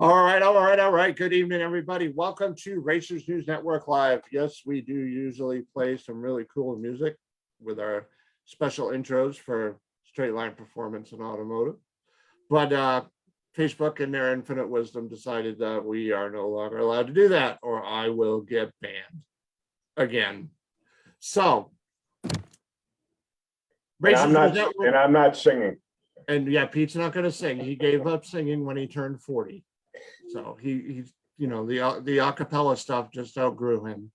All right. Good evening, everybody. Welcome to Racers News Network Live. Yes, we do usually play some really cool music with our special intros for straight line performance and automotive. But Facebook, in their infinite wisdom, decided that we are no longer allowed to do that, or I will get banned again. So, And I'm not singing. And yeah, Pete's not going to sing. He gave up singing when he turned 40. So he's, the acapella stuff just outgrew him.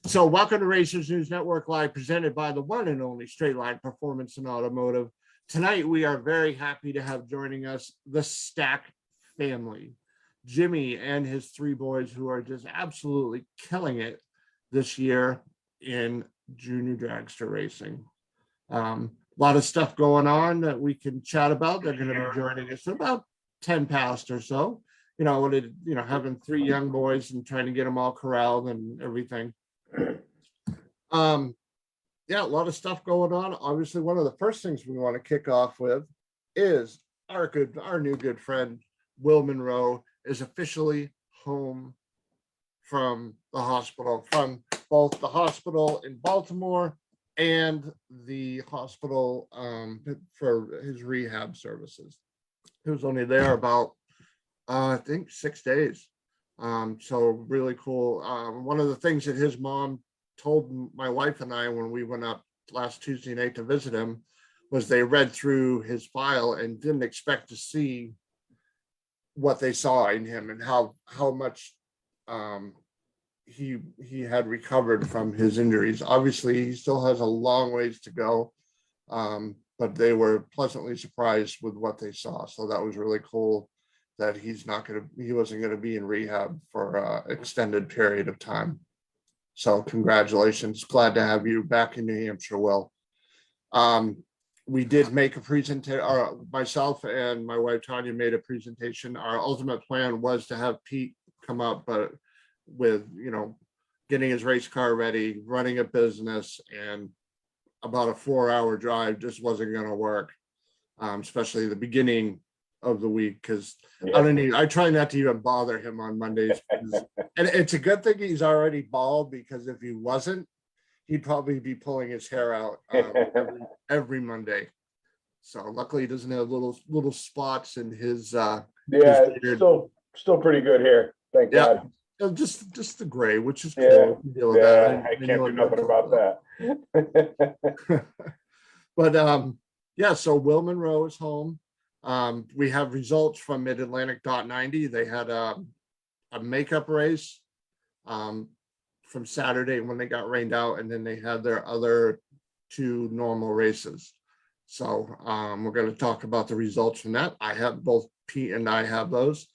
So welcome to Racers News Network Live, presented by the one and only Straight Line Performance and Automotive. Tonight, we are very happy to have joining us the Stack family, Jimmy and his three boys, who are just absolutely killing it this year in junior dragster racing. A lot of stuff going on that we can chat about. They're going to be joining us at about 10 past or so. Having three young boys and trying to get them all corralled and everything. Yeah, a lot of stuff going on. Obviously, one of the first things we want to kick off with is our new good friend, Will Monroe, is officially home from the hospital, from both the hospital in Baltimore and the hospital for his rehab services. He was only there about, I think, 6 days. So really cool. One of the things that his mom told my wife and I when we went up last Tuesday night to visit him was they read through his file and didn't expect to see what they saw in him and how much he had recovered from his injuries. Obviously, he still has a long ways to go, but they were pleasantly surprised with what they saw. So that was really cool that he wasn't going to be in rehab for an extended period of time. So congratulations. Glad to have you back in New Hampshire, Will. We did make a presentation, myself and my wife Tanya made a presentation. Our ultimate plan was to have Pete come up, but with, getting his race car ready, running a business, and about a 4-hour drive just wasn't going to work, especially the beginning of the week, because I try not to even bother him on Mondays. And it's a good thing he's already bald, because if he wasn't, he'd probably be pulling his hair out every Monday. So luckily he doesn't have little spots in his his still pretty good hair, thank God. Just the gray, which is cool. Deal with that. I can't do nothing about that. But so Will Monroe is home. We have results from Mid-Atlantic .90. They had a makeup race from Saturday when they got rained out, and then they had their other two normal races. So we're going to talk about the results from that. I have both Pete and I have those.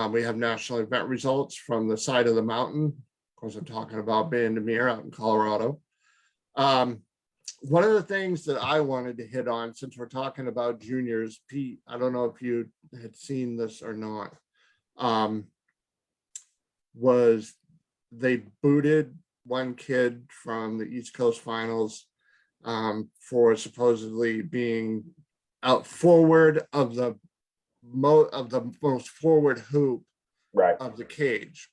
We have national event results from the side of the mountain. Of course, I'm talking about Bandimere out in Colorado. One of the things that I wanted to hit on, since we're talking about juniors, Pete, I don't know if you had seen this or not, was they booted one kid from the East Coast Finals for supposedly being out forward of the most forward hoop of the cage.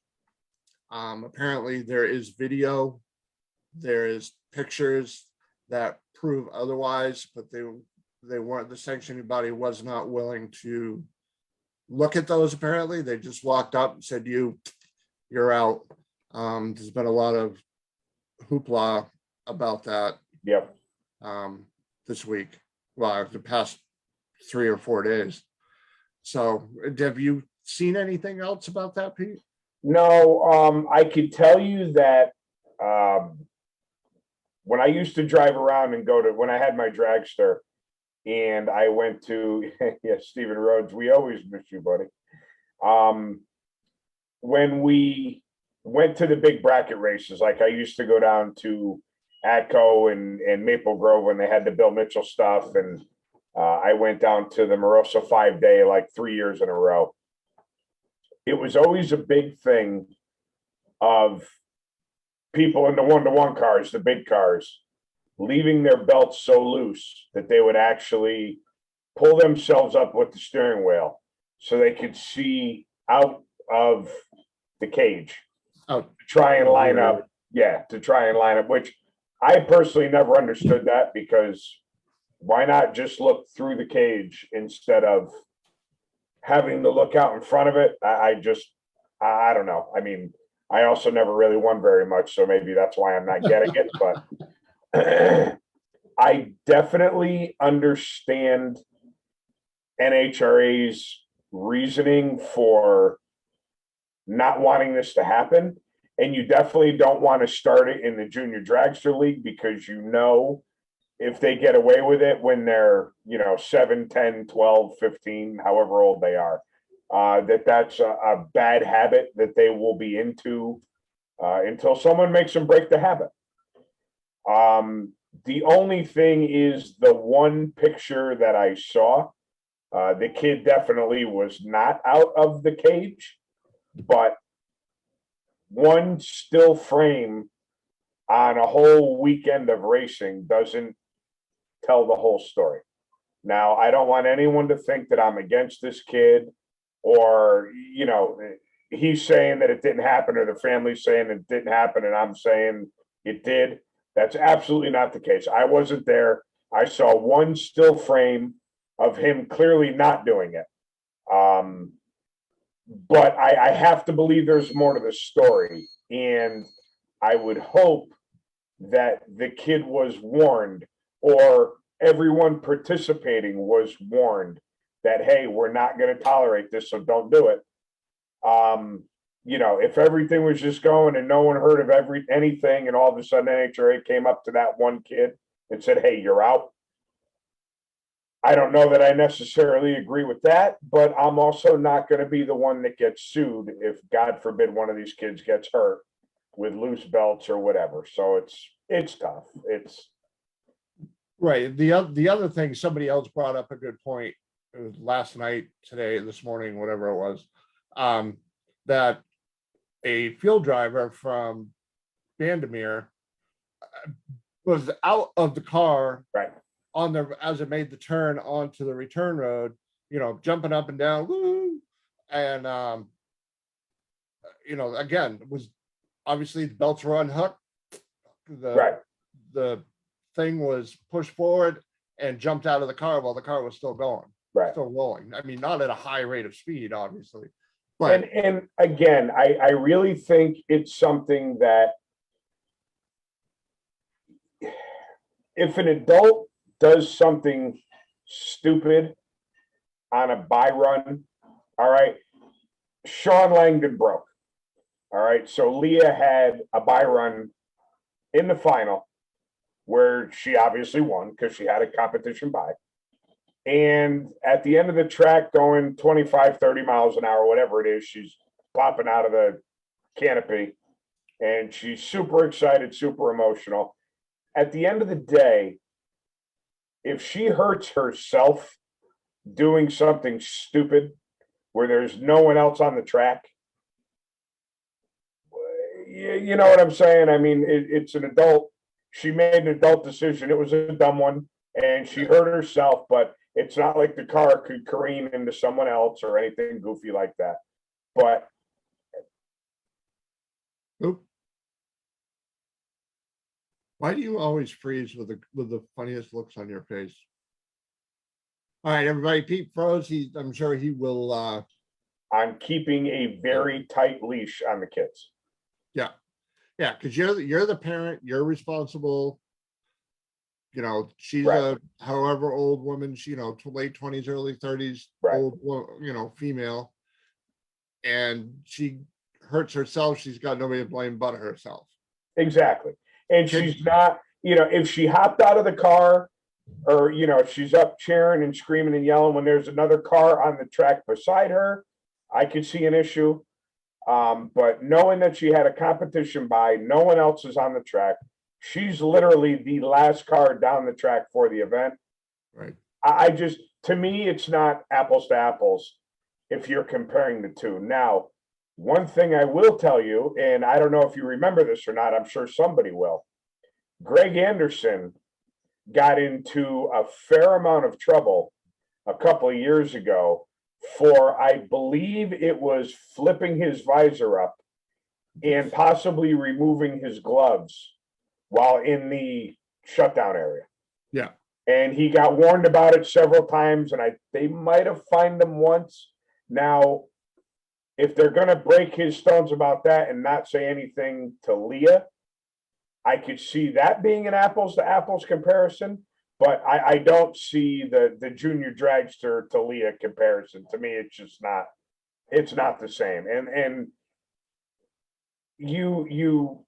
Apparently there is video, there is pictures that prove otherwise, but they weren't, the sanctioning body was not willing to look at those. Apparently they just walked up and said, you're out. There's been a lot of hoopla about that this week, the past 3 or 4 days. So have you seen anything else about that, Pete? No, I could tell you that when I used to drive around and when I had my dragster and I went to, Stephen Rhodes, we always miss you, buddy. When we went to the big bracket races, like I used to go down to Atco and Maple Grove when they had the Bill Mitchell stuff, and I went down to the Moroso 5-day like 3 years in a row. It was always a big thing of people in the one-to-one cars, the big cars, leaving their belts so loose that they would actually pull themselves up with the steering wheel so they could see out of the cage Oh, to try and line up. Yeah, to try and line up, which I personally never understood that, because why not just look through the cage instead of having to look out in front of it? I don't know. I mean, I also never really won very much, so maybe that's why I'm not getting it. But I definitely understand NHRA's reasoning for not wanting this to happen. And you definitely don't want to start it in the junior dragster league, because if they get away with it when they're 7, 10, 12, 15, however old they are, that's a bad habit that they will be into until someone makes them break the habit. The only thing is, the one picture that I saw, the kid definitely was not out of the cage, but one still frame on a whole weekend of racing doesn't tell the whole story. Now, I don't want anyone to think that I'm against this kid, or, he's saying that it didn't happen, or the family's saying it didn't happen, and I'm saying it did. That's absolutely not the case. I wasn't there. I saw one still frame of him clearly not doing it. But I have to believe there's more to the story. And I would hope that the kid was warned, or everyone participating was warned, that, hey, we're not going to tolerate this, so don't do it. If everything was just going and no one heard of anything, and all of a sudden NHRA came up to that one kid and said, hey, you're out, I don't know that I necessarily agree with that, but I'm also not going to be the one that gets sued if, God forbid, one of these kids gets hurt with loose belts or whatever. So it's tough. It's right. The other thing, somebody else brought up a good point. It was last night, today, this morning, whatever it was, that a field driver from Vandermeer was out of the car right. as it made the turn onto the return road, jumping up and down, woo, and again, was obviously the belts were unhooked, the thing was pushed forward and jumped out of the car while the car was still going, still rolling. I mean, not at a high rate of speed, obviously, but and again, I really think it's something that, if an adult does something stupid on a bye run, all right, Sean Langdon broke. All right, so Leah had a bye run in the final where she obviously won because she had a competition bye. And at the end of the track, going 25, 30 miles an hour, whatever it is, she's popping out of the canopy and she's super excited, super emotional. At the end of the day, if she hurts herself doing something stupid where there's no one else on the track, you know what I'm saying? I mean, it's an adult. She made an adult decision. It was a dumb one, and she hurt herself, but it's not like the car could careen into someone else or anything goofy like that. But why do you always freeze with the funniest looks on your face? All right, everybody, Pete froze. I'm sure he will. I'm keeping a very tight leash on the kids. Yeah, because you're the parent. You're responsible. She's right. a however old woman. She, late 20s, early 30s, right. old, female, and she hurts herself. She's got nobody to blame but herself. Exactly. And she's not, if she hopped out of the car, or, she's up cheering and screaming and yelling when there's another car on the track beside her, I could see an issue. But knowing that she had a competition bye, no one else is on the track. She's literally the last car down the track for the event. Right. To me, it's not apples to apples if you're comparing the two. Now, one thing I will tell you, and I don't know if you remember this or not, I'm sure somebody will. Greg Anderson got into a fair amount of trouble a couple of years ago for, I believe it was flipping his visor up and possibly removing his gloves while in the shutdown area. Yeah. And he got warned about it several times, and they might have fined him once. Now, if they're going to break his stones about that and not say anything to Leah, I could see that being an apples to apples comparison, but I don't see the junior dragster to Leah comparison. To me, it's just not, it's not the same. And you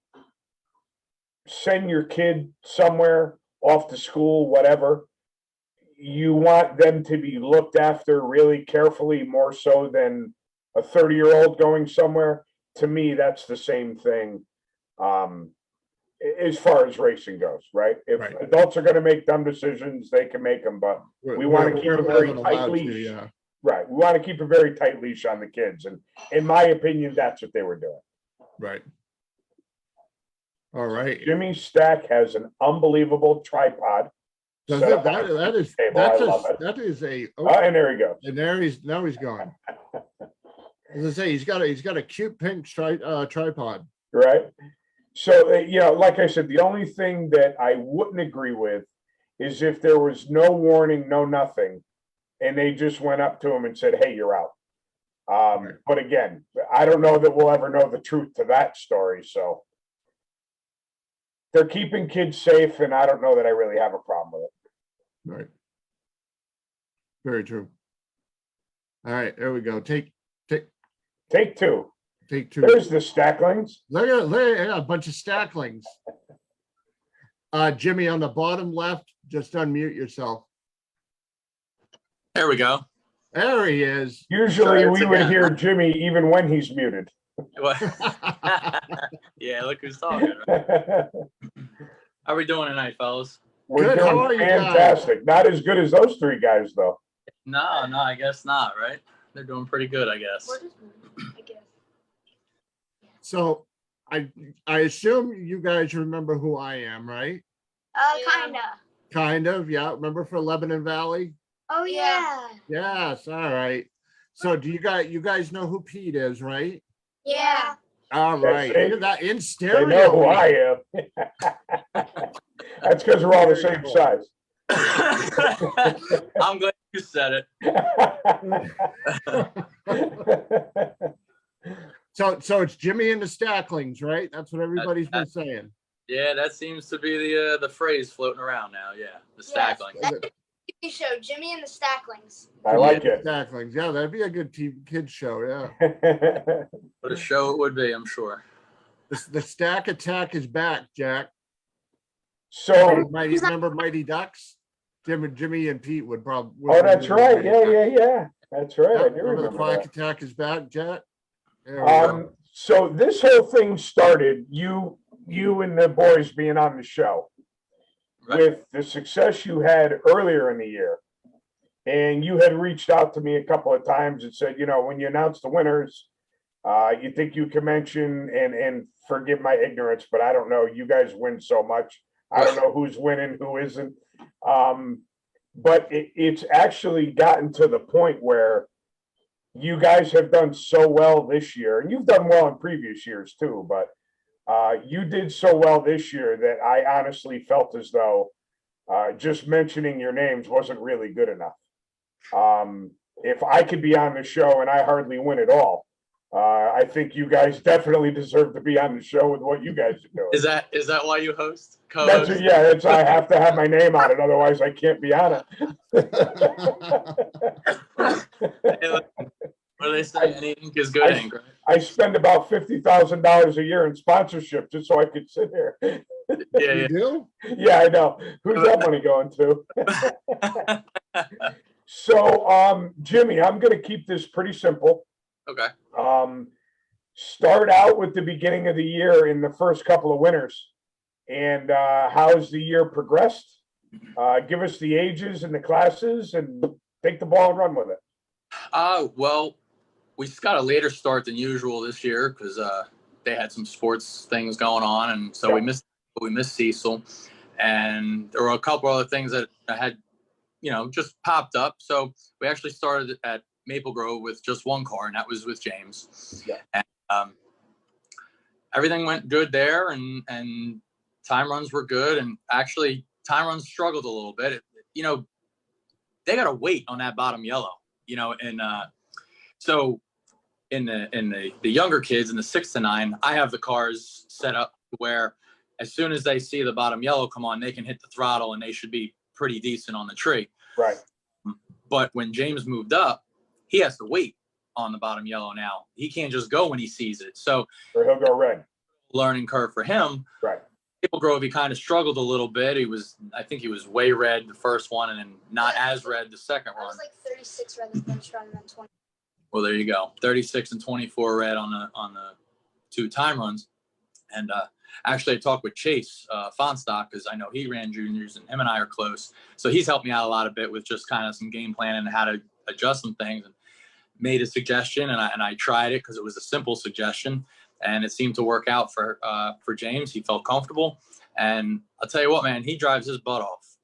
send your kid somewhere off to school, whatever, you want them to be looked after really carefully, more so than a 30-year-old going somewhere. To me, that's the same thing. As far as racing goes, right? If Right. adults are going to make dumb decisions, they can make them, but we want to keep a very We're tight allowed to, leash. yeah. Right. We want to keep a very tight leash on the kids. And in my opinion, that's what they were doing. Right. All right. Jimmy Stack has an unbelievable tripod. Does set it? up on his That is, table. that's I love a, it. that is a, And there he goes. and there now he's gone. As I say, he's got a cute pink tripod. Right. So, you know, like I said, the only thing that I wouldn't agree with is if there was no warning, no nothing, and they just went up to him and said, "Hey, you're out." Right. But again, I don't know that we'll ever know the truth to that story. So they're keeping kids safe, and I don't know that I really have a problem with it. Right. Very true. All right, there we go. Take two. Take two. There's the Stacklings. Look at a bunch of stacklings. Jimmy, on the bottom left, just unmute yourself. There we go. There he is. Usually Try we it would again. hear Jimmy even when he's muted. Yeah, look who's talking. Right? How we doing tonight, fellas? We're Good. How doing are you guys? fantastic. Not as good as those three guys, though. No, I guess not, right? They're doing pretty good, I guess. So I assume you guys remember who I am, right? Kinda. Kind of, yeah. Remember for Lebanon Valley? Oh yeah. Yes, all right. So do you guys know who Pete is, right? Yeah. All right. see? Look at that in They stereo. know who I am. That's because we're all the same size. I'm glad you said it. So it's Jimmy and the Stacklings, right? That's what everybody's been saying. Yeah, that seems to be the phrase floating around now. Yeah, the Yes. Stackling. TV show Jimmy and the Stacklings. I like it. Stacklings, yeah, that'd be a good kids show, yeah. What a show it would be, I'm sure. The Stack Attack is back, Jack. So, Remember Mighty Ducks? Jimmy and Pete would probably. oh, that's right. Yeah. That's right. I do Remember the remember Quack that. Attack is back, Jack? There we go. So this whole thing started, you and the boys being on the show Right. with the success you had earlier in the year. And you had reached out to me a couple of times and said, you know, when you announce the winners, you think you can mention, and forgive my ignorance, but I don't know, you guys win so much. I don't know who's winning, who isn't. But it's actually gotten to the point where you guys have done so well this year, and you've done well in previous years too, but you did so well this year that I honestly felt as though just mentioning your names wasn't really good enough. If I could be on the show and I hardly win at all, I think you guys definitely deserve to be on the show with what you guys are doing. Is that why you host? Co-host? I have to have my name on it, otherwise I can't be on it. What do they say? Any ink is good ink, right? I spend about $50,000 a year in sponsorship just so I could sit here. Yeah, You do? Yeah, I know. Who's that money going to? So, Jimmy, I'm going to keep this pretty simple. Okay. Start out with the beginning of the year in the first couple of winners, and how has the year progressed? Give us the ages and the classes, and take the ball and run with it. Well, we just got a later start than usual this year because they had some sports things going on, and so we missed Cecil, and there were a couple other things that had, just popped up. So we actually started at Maple Grove with just one car, and that was with James. Yeah. And everything went good there, and time runs were good. And actually, time runs struggled a little bit. You know, they got to wait on that bottom yellow. You know, and so in the younger kids in the 6 to 9, I have the cars set up where as soon as they see the bottom yellow come on, they can hit the throttle and they should be pretty decent on the tree. Right. But when James moved up, he has to wait on the bottom yellow now. He can't just go when he sees it. So Or he'll go red. learning curve for him. Right. Maple Grove, he kind of struggled a little bit. I think he was way red the first one and then not as red the second I run. was like 36 red the first run and then 20. Well, there you go. 36 and 24 red on the 2 time runs. And actually, I talked with Chase Fonstock because I know he ran juniors and him and I are close. So he's helped me out a lot a bit with just kind of some game planning and how to adjust some things. And made a suggestion, and I tried it because it was a simple suggestion, and it seemed to work out for James. He felt comfortable, and I'll tell you what, man, he drives his butt off.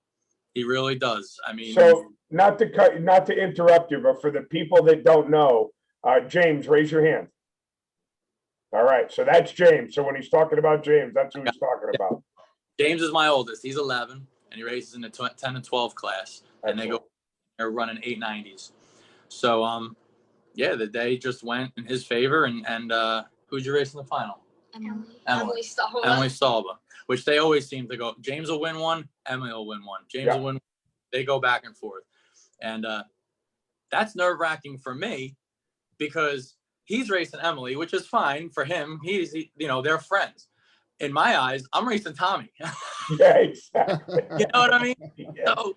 He really does. I mean, So not to interrupt you, but for the people that don't know, James, raise your hand. All right, so that's James. So when he's talking about James, that's who he's talking about. James is my oldest. He's 11, and he races in the 10 and 12 class, and they're running 890s. So yeah, the day just went in his favor, and who'd you race in the final? Emily Stahova. Emily Stalba, which they always seem to go. James will win one, Emily will win one. James will win one. They go back and forth. And that's nerve-wracking for me because he's racing Emily, which is fine for him. They're friends. In my eyes, I'm racing Tommy. Yeah, exactly. You know what I mean? Yeah. So,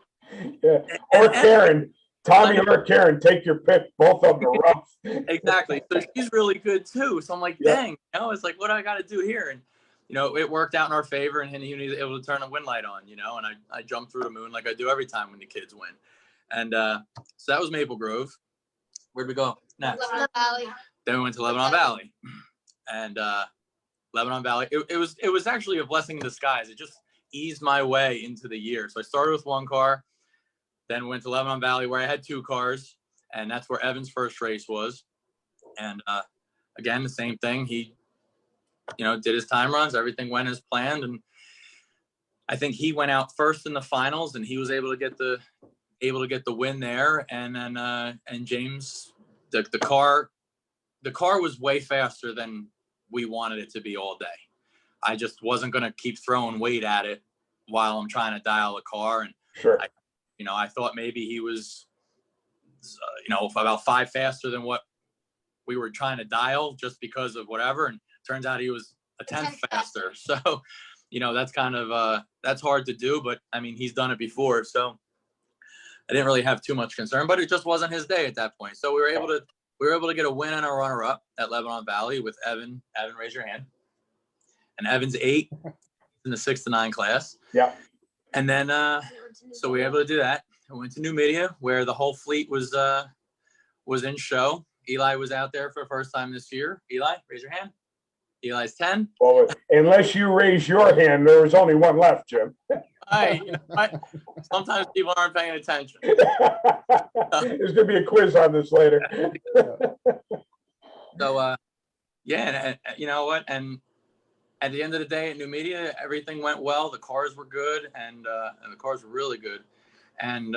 Yeah. Or Karen. Tommy or Karen, take your pick. Both of them are rough. Exactly. So she's really good too. So I'm like, dang, it's like, what do I got to do here? And, it worked out in our favor, and he was able to turn a win light on, and I jumped through the moon like I do every time when the kids win. And so that was Maple Grove. Where'd we go next? Lebanon Valley. Then we went to Lebanon Valley. And Lebanon Valley, it was actually a blessing in disguise. It just eased my way into the year. So I started with one car, then went to Lebanon Valley where I had 2 cars, and that's where Evan's first race was. And again, the same thing. He, did his time runs. Everything went as planned, and I think he went out first in the finals, and he was able to get the win there. And then and James, the car was way faster than we wanted it to be all day. I just wasn't going to keep throwing weight at it while I'm trying to dial the car, and Sure. I thought maybe he was, about 5 faster than what we were trying to dial just because of whatever. And turns out he was a 10th faster. So, that's kind of, that's hard to do, but I mean, he's done it before. So I didn't really have too much concern, but it just wasn't his day at that point. So we were able to get a win and a runner up at Lebanon Valley with Evan. Evan, raise your hand. And Evan's 8 in the 6 to 9 class. Yeah. And then, so we were able to do that. I went to New Media where the whole fleet was in show. Eli was out there for the first time this year. Eli, raise your hand. Eli's 10. Well, unless you raise your hand, there was only one left, Jim. Sometimes people aren't paying attention. There's going to be a quiz on this later. So, and you know what? And at the end of the day at New Media, everything went well. The cars were good, and the cars were really good. And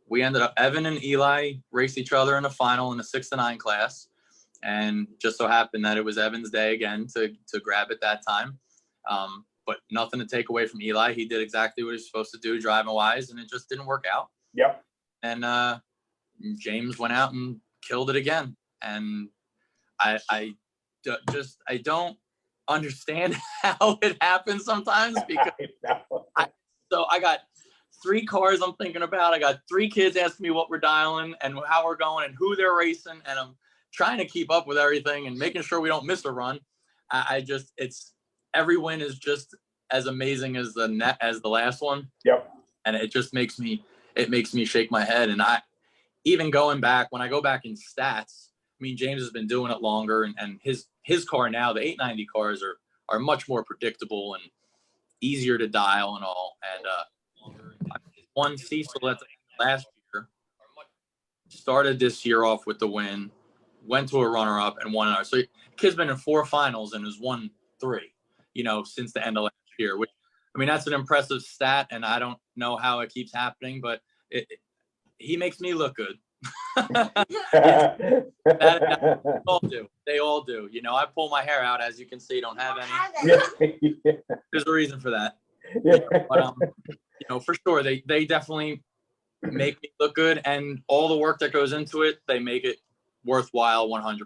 we ended up, Evan and Eli raced each other in the final in the 6 to 9 class. And just so happened that it was Evan's day again to grab it that time. But nothing to take away from Eli. He did exactly what he's supposed to do driving wise, and it just didn't work out. Yep. And James went out and killed it again. And I don't understand how it happens sometimes, because I got 3 cars I'm thinking about. I got 3 kids asking me what we're dialing and how we're going and who they're racing, and I'm trying to keep up with everything and making sure we don't miss a run. Every win is just as amazing as the last one. Yep. And it just makes me shake my head. And even going back, when I go back in stats, I mean, James has been doing it longer, and his car now, the 890 cars are much more predictable and easier to dial and all. And one Cecil at last year, started this year off with the win, went to a runner-up and won another. So kid's been in 4 finals and has won 3, since the end of last year, which, I mean, that's an impressive stat, and I don't know how it keeps happening, but he makes me look good. They all do. They all do. I pull my hair out, as you can see, don't have any. There's a reason for that. But for sure, they definitely make me look good, and all the work that goes into it, they make it worthwhile 100%.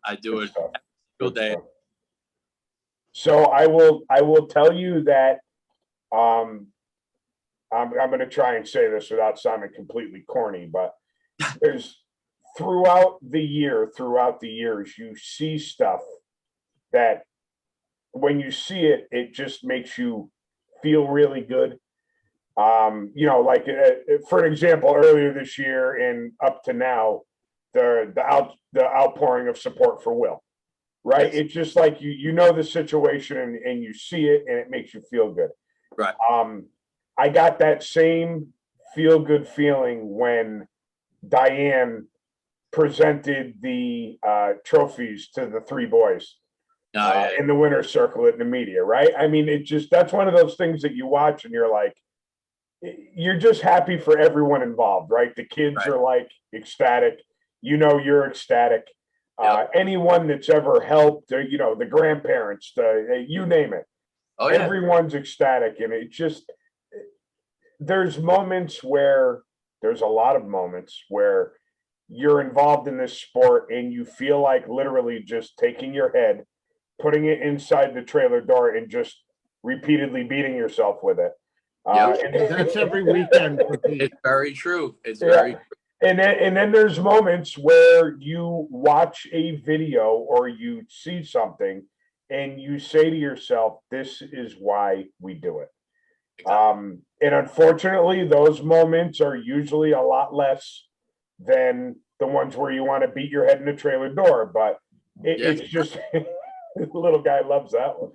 I do it every single day. So I will tell you that I'm going to try and say this without sounding completely corny, but there's throughout the years, you see stuff that when you see it, it just makes you feel really good. Like for example, earlier this year and up to now, the outpouring of support for Will, right? It's just like you know the situation and you see it and it makes you feel good. Right. I got that same feel good feeling when Diane presented the trophies to the 3 boys in the winner's circle in the media, right? I mean, that's one of those things that you watch and you're like, you're just happy for everyone involved, right? The kids are like ecstatic, you're ecstatic. Anyone that's ever helped, the grandparents, you name it. Oh, yeah. Everyone's ecstatic, and there's a lot of moments where you're involved in this sport and you feel like literally just taking your head, putting it inside the trailer door and just repeatedly beating yourself with it. That's every weekend. It's very true. It's very true. And then there's moments where you watch a video or you see something and you say to yourself, this is why we do it. Exactly. And unfortunately, those moments are usually a lot less than the ones where you want to beat your head in a trailer door. But it's just the little guy loves that one.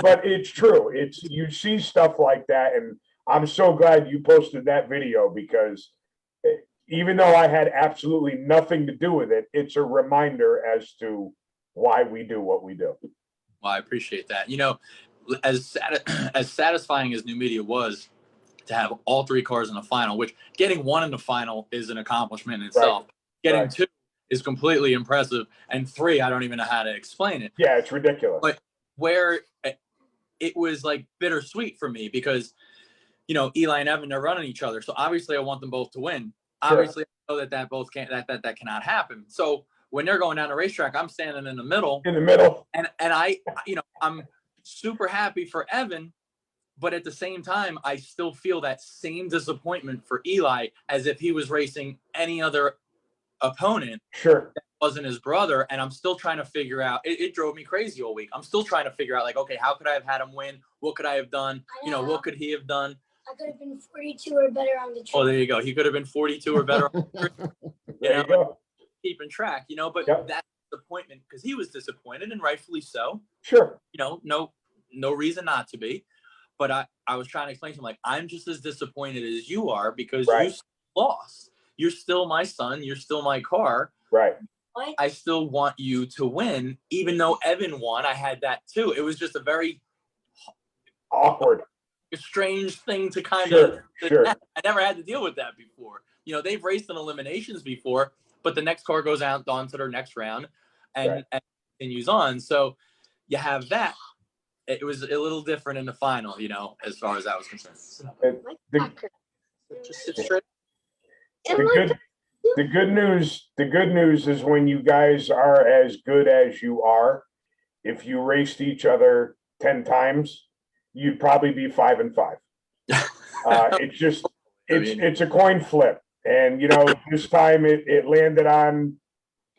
But it's true. You see stuff like that, and I'm so glad you posted that video because even though I had absolutely nothing to do with it, it's a reminder as to why we do what we do. Well, I appreciate that. As satisfying as new media was to have all 3 cars in the final, which getting 1 in the final is an accomplishment in itself. Right. Getting 2 is completely impressive, and 3, I don't even know how to explain it. Yeah, it's ridiculous. But where it was like bittersweet for me because, Eli and Evan are running each other, so obviously I want them both to win. Sure. Obviously, I know that both can't that cannot happen. So when they're going down the racetrack, I'm standing in the middle. And I, I'm super happy for Evan, but at the same time, I still feel that same disappointment for Eli as if he was racing any other opponent. Sure. That wasn't his brother. And I'm still trying to figure out, it drove me crazy all week. I'm still trying to figure out like, okay, how could I have had him win? What could I have done? What could he have done? I could have been 42 or better on the trip. Oh, there you go. He could have been 42 or better on the trip. Keeping track, but that disappointment, because he was disappointed and rightfully so. Sure. No reason not to be. But I was trying to explain to him, like, I'm just as disappointed as you are because you lost. You're still my son. You're still my car. Right. I still want you to win, even though Evan won. I had that too. It was just a very awkward, strange thing to kind of. Sure. I never had to deal with that before. They've raced in eliminations before, but the next car goes out on to their next round and continues on. So you have that. It was a little different in the final, as far as that was concerned. Just sit straight. The good news is when you guys are as good as you are, if you raced each other 10 times, you'd probably be 5-5. It's a coin flip. And, this time it landed on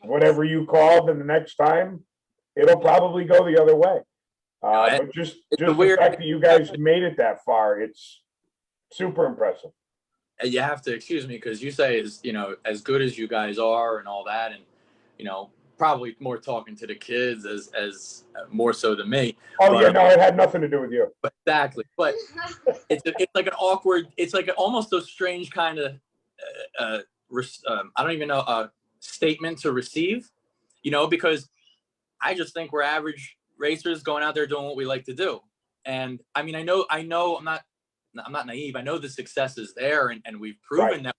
whatever you called, and the next time it'll probably go the other way. But just the fact that you guys made it that far, it's super impressive. You have to excuse me because you say as good as you guys are and all that, and probably more talking to the kids as more so than me. Oh, yeah, no, it had nothing to do with you. Exactly, but it's like an awkward. It's like almost a strange kind of I don't even know a statement to receive, because I just think we're average racers going out there doing what we like to do. And I mean, I know I'm not naive. I know the success is there, and we've proven that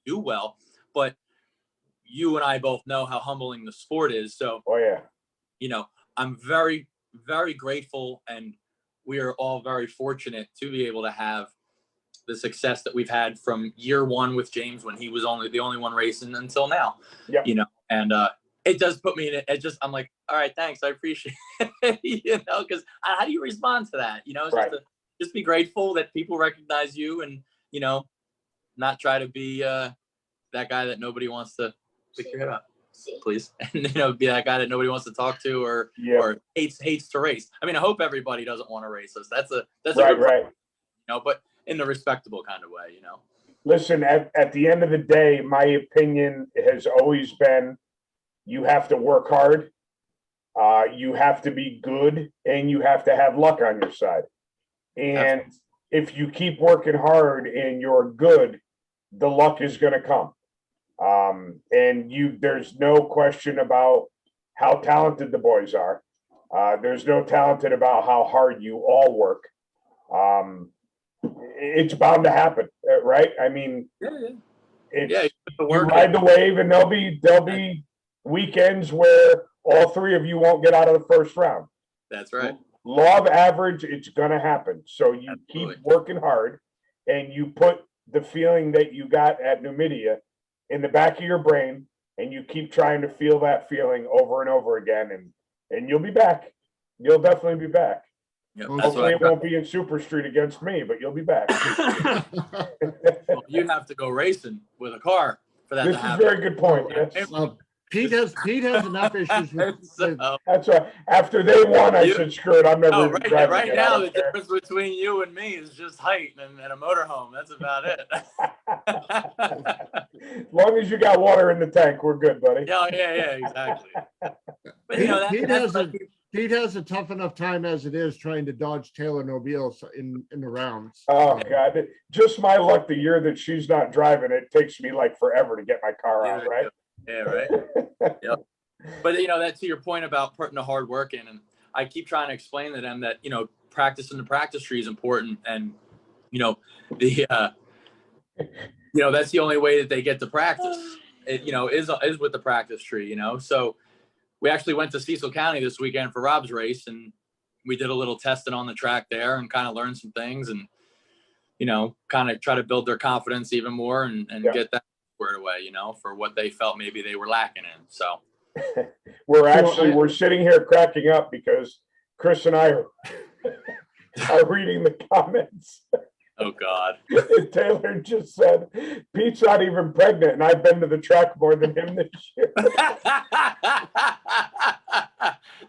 we do well, but you and I both know how humbling the sport is. So, I'm very, very grateful, and we are all very fortunate to be able to have the success that we've had from year one with James when he was the only one racing until now. And it does put me in it. I'm like, all right, thanks. I appreciate it, because how do you respond to that? It's just be grateful that people recognize you and, not try to be that guy that nobody wants to pick your head up, please. And, be that guy that nobody wants to talk to or hates to race. I mean, I hope everybody doesn't want to race us. That's a good problem, but in the respectable kind of way, Listen, at the end of the day, my opinion has always been you have to work hard, you have to be good, and you have to have luck on your side. And if you keep working hard and you're good, the luck is going to come. And there's no question about how talented the boys are. There's no talented about how hard you all work. It's bound to happen, right? I mean, you ride the wave, and there'll be weekends where all three of you won't get out of the first round. That's right. Law of average, it's going to happen. So you keep working hard, and you put the feeling that you got at Numidia in the back of your brain, and you keep trying to feel that feeling over and over again, and you'll be back. You'll definitely be back. Yep, hopefully it won't be in Super Street against me, but you'll be back. Well, you'd have to go racing with a car for that to happen. This is a very good point. Yes. Pete has enough issues with that's right. After they won, I said, screw it, I'm never even driving right now, the difference between you and me is just height and a motorhome. That's about it. As long as you got water in the tank, we're good, buddy. Yeah, exactly. But, Pete has a tough enough time as it is trying to dodge Taylor Nobile in the rounds. Oh, God. Just my luck, the year that she's not driving, it takes me like forever to get my car out, right? Yeah, right. Yep. But, that to your point about putting the hard work in, and I keep trying to explain to them that, practice in the practice tree is important. And, that's the only way that they get to practice, is with the practice tree, So we actually went to Cecil County this weekend for Rob's race, and we did a little testing on the track there and kind of learned some things and, kind of try to build their confidence even more and get that squared away, for what they felt maybe they were lacking in. So we're sitting here cracking up because Chris and I are reading the comments. Oh, God. Taylor just said, Pete's not even pregnant, and I've been to the track more than him this year.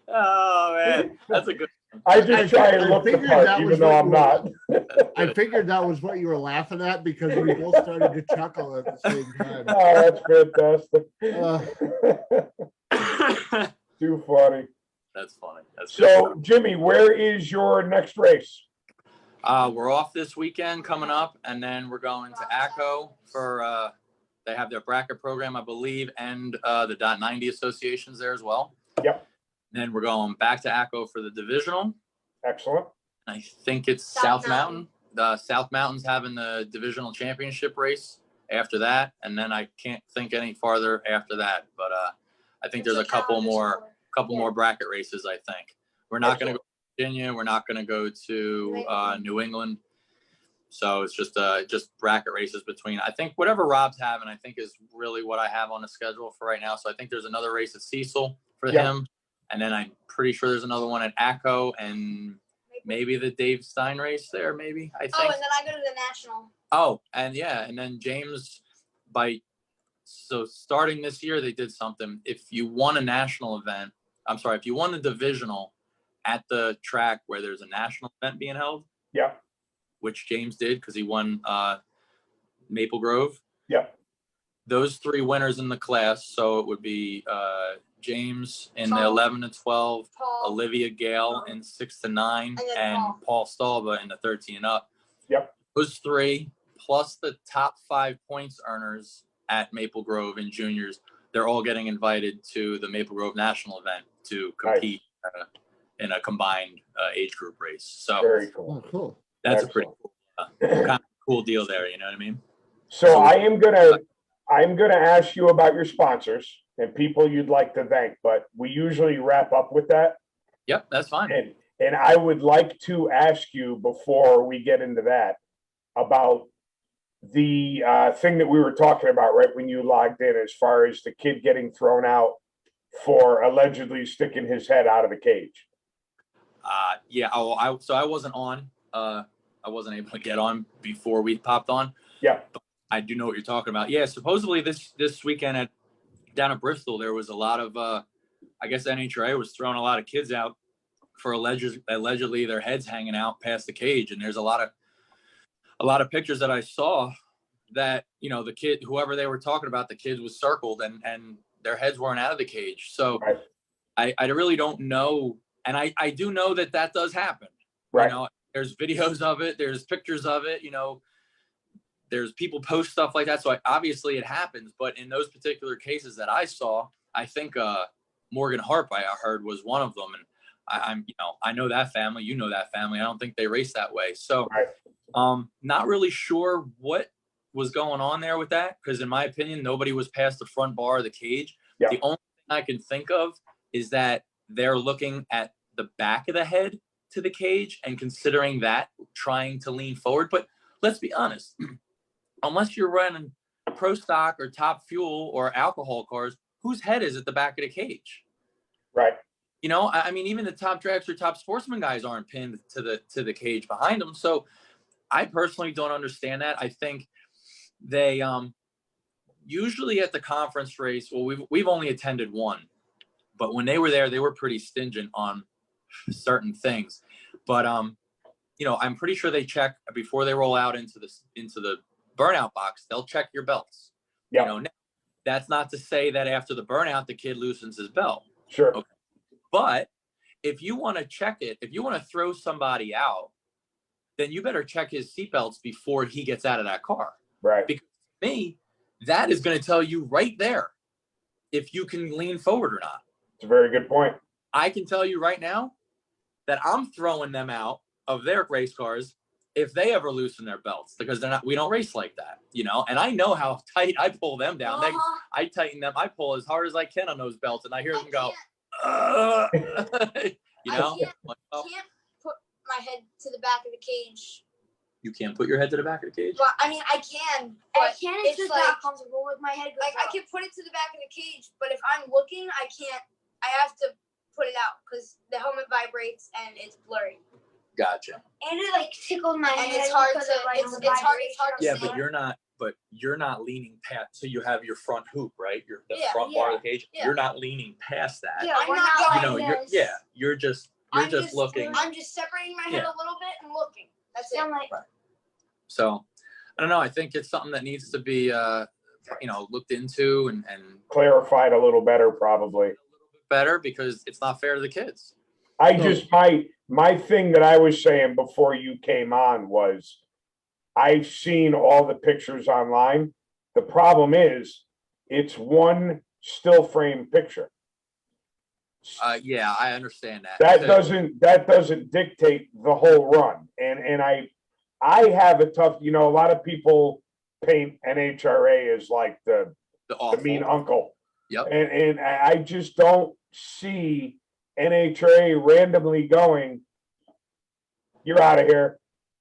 Oh, man. That's a good one. I just try and look the part, even though I'm not. I figured that was what you were laughing at because we both started to chuckle at the same time. Oh, that's fantastic. Too funny. That's funny. So, Jimmy, where is your next race? We're off this weekend coming up, and then we're going to ACO for they have their bracket program, I believe, and the .90 associations there as well. Yep. Then we're going back to ACO for the divisional. Excellent. I think it's South Mountain. The South Mountain's having the divisional championship race after that, and then I can't think any farther after that. But I think there's a couple more bracket races. I think we're not going to go to Virginia. We're not going to go to New England. So it's just bracket races between. I think whatever Rob's having, I think is really what I have on the schedule for right now. So I think there's another race at Cecil for him. And then I'm pretty sure there's another one at ACO and maybe the Dave Stein race there, maybe, I think. Oh, and then I go to the national. Oh, and then James, so starting this year, they did something. If you won a national event, if you won the divisional at the track where there's a national event being held. Yeah. Which James did because he won Maple Grove. Yeah. Those three winners in the class. So it would be James in the 11 to 12, Olivia Gale in 6 to 9, and Paul Stalba in the 13 and up. Yep. Those three plus the top 5 points earners at Maple Grove in juniors, they're all getting invited to the Maple Grove National event to compete in a combined age group race. So Very cool. Oh, cool. that's Excellent. a pretty cool, kind of cool deal there. You know what I mean? So I'm gonna ask you about your sponsors and people you'd like to thank, but we usually wrap up with that. Yep, that's fine. And I would like to ask you before we get into that about the thing that we were talking about right when you logged in, as far as the kid getting thrown out for allegedly sticking his head out of the cage. Yeah. So I wasn't on. I wasn't able to get on before we popped on. Yeah. But I do know what you're talking about. Yeah. Supposedly this weekend down at Bristol, there was a lot of I guess NHRA was throwing a lot of kids out for allegedly their heads hanging out past the cage, and there's a lot of pictures that I saw that, you know, the kid, whoever they were talking about, the kid was circled and their heads weren't out of the cage. So Right. I really don't know. And I do know that does happen. Right. You know, there's videos of it. There's pictures of it. You know, there's people post stuff like that. So obviously it happens. But in those particular cases that I saw, I think Morgan Harp, I heard, was one of them. And I'm, you know, I know that family. You know that family. I don't think they race that way. So not really sure what was going on there with that, because in my opinion, nobody was past the front bar of the cage. Yeah. The only thing I can think of is that they're looking at the back of the head to the cage and considering that, trying to lean forward. But let's be honest, unless you're running pro stock or top fuel or alcohol cars, whose head is at the back of the cage? Right. You know, I mean, even the top dragster, top sportsman guys aren't pinned to the cage behind them. So I personally don't understand that. I think they usually at the conference race, well, we've only attended one, but when they were there, they were pretty stingent on certain things. But you know, I'm pretty sure they check before they roll out into the burnout box. They'll check your belts. Yeah. You know, now, that's not to say that after the burnout the kid loosens his belt. Sure. Okay. But if you want to check it, if you want to throw somebody out, then you better check his seatbelts before he gets out of that car. Right. Because to me, that is going to tell you right there if you can lean forward or not. It's a very good point. I can tell you right now that I'm throwing them out of their race cars if they ever loosen their belts, because we don't race like that, you know. And I know how tight I pull them down. I tighten them. I pull as hard as I can on those belts, and I hear them go, you know. I can't put my head to the back of the cage. You can't put your head to the back of the cage? But I mean, I can. But It's just like, not comfortable with my head. like I can put it to the back of the cage, but if I'm looking, I can't. I have to put it out because the helmet vibrates and it's blurry. Gotcha. And it like tickled my And head. it's hard because to- of, like, it's the hard to Yeah, see. but you're not leaning past. So you have your front hoop, right? The Yeah, front bar of the cage. yeah. You're not leaning past that. Yeah, I'm we're not not You like know, this. you're just looking. I'm just separating my head Yeah. a little bit and looking. That's it. I'm like, So I don't know. I think it's something that needs to be, you know, looked into and Clarified a little better, probably. better, because it's not fair to the kids. I just, my thing that I was saying before you came on was, I've seen all the pictures online. The problem is, it's one still frame picture. Yeah, I understand that. That doesn't dictate the whole run. And I have a tough, you know, a lot of people paint NHRA as like the awful. mean uncle. Yep. And I just don't see NHRA randomly going, you're out of here.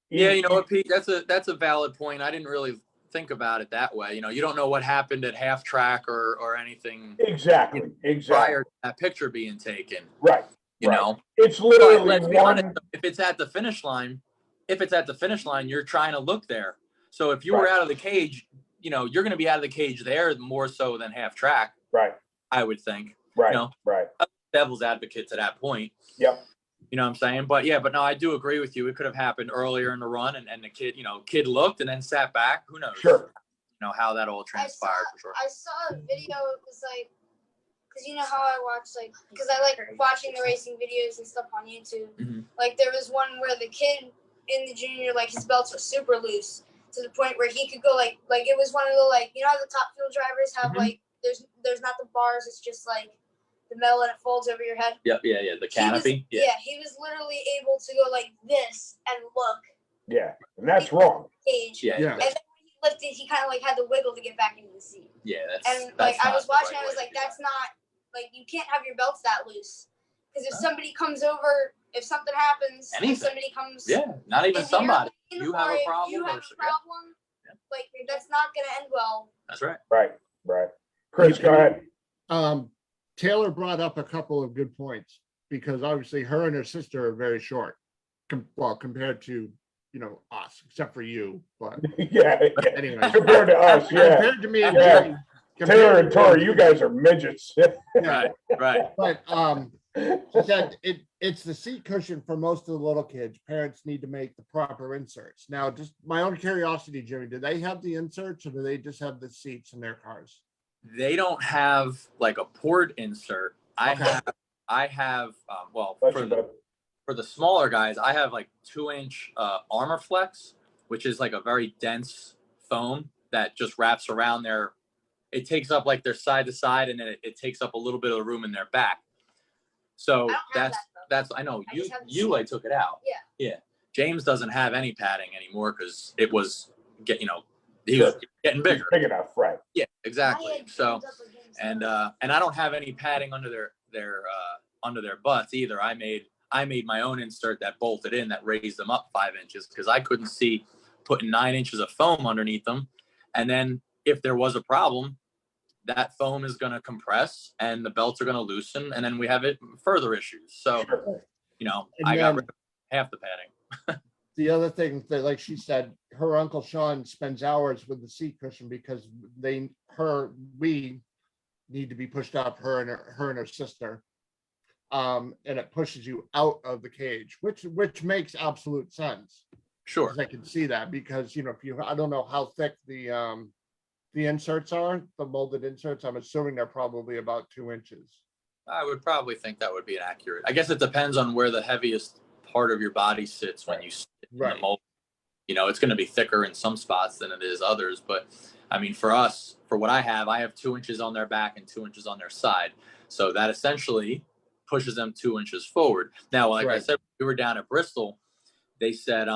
Yeah, you know what, Pete? That's a valid point. I didn't really think about it that way. You know, you don't know what happened at half track or anything. Exactly. Prior to that picture being taken. Right. You know, it's literally but let's be one. honest, if it's at the finish line, you're trying to look there. So if you were out of the cage, you know, you're going to be out of the cage there more so than half track. Right. I would think. Right. You know, right. Devil's advocate to that point. Yep. You know what I'm saying? But yeah, but no, I do agree with you. It could have happened earlier in the run and the kid looked and then sat back. Who knows? Sure. You know, how that all transpired for sure. I saw a video. It was like, because you know how I watch, like, because I like watching the racing videos and stuff on YouTube. Mhm. Like, there was one where the kid in the junior, like, his belts were super loose. to the point where he could go like it was one of the how the top fuel drivers have Mhm. there's not the bars, it's just like the metal and it folds over your head. Yep, yeah, the canopy. He was literally able to go like this and look. Yeah, and that's wrong. Cage. Yeah, Yeah. And then when he lifted, he kind of like had to wiggle to get back into the seat. yeah. And That's I not was the watching, right I was way like, to do that's that. not you can't have your belts that loose. Because if Huh? somebody comes over, if something happens, Anything. if somebody comes, Yeah, not even in somebody. here, You have or a if problem. you have or- a problem, Yeah. that's not gonna end well. That's right. Right. Chris, go ahead. Taylor brought up a couple of good points because obviously her and her sister are very short. Compared to, us, except for you, but Yeah. anyway. Compared to us, yeah. Compared to me and Yeah. Jimmy, Taylor and compared to Tori, me, you guys are midgets. yeah, Right. but she said it's the seat cushion for most of the little kids. Parents need to make the proper inserts. Now, just my own curiosity, Jimmy, do they have the inserts or do they just have the seats in their cars? They don't have like a port insert. Okay. I have well, Bless for you, bud. the smaller guys, I have like 2-inch Armor Flex, which is like a very dense foam that just wraps around their. It takes up like their side to side, and then it takes up a little bit of room in their back. So I don't have that's that, I know I you just have the you I took it out. Yeah. James doesn't have any padding anymore because it was he was getting bigger. Big enough, right? Yeah, My exactly. head So comes up against and the- I don't have any padding under their butts either. I made my own insert that bolted in that raised them up 5 inches because I couldn't see putting 9 inches of foam underneath them, and then if there was a problem, that foam is going to compress and the belts are going to loosen, and then we have further issues. So Sure. I got then- rid of half the padding. The other thing that, like she said, her Uncle Sean spends hours with the seat cushion because we need to be pushed up, her and her sister. And it pushes you out of the cage, which makes absolute sense. Sure. 'Cause I can see that because, I don't know how thick the inserts are, the molded inserts. I'm assuming they're probably about 2 inches. I would probably think that would be accurate. I guess it depends on where the heaviest part of your body sits when you sit in the Right. mold. It's going to be thicker in some spots than it is others. But I mean, for us, for what I have 2 inches on their back and 2 inches on their side. So that essentially pushes them 2 inches forward. Now, like I Right. said, we were down at Bristol. They said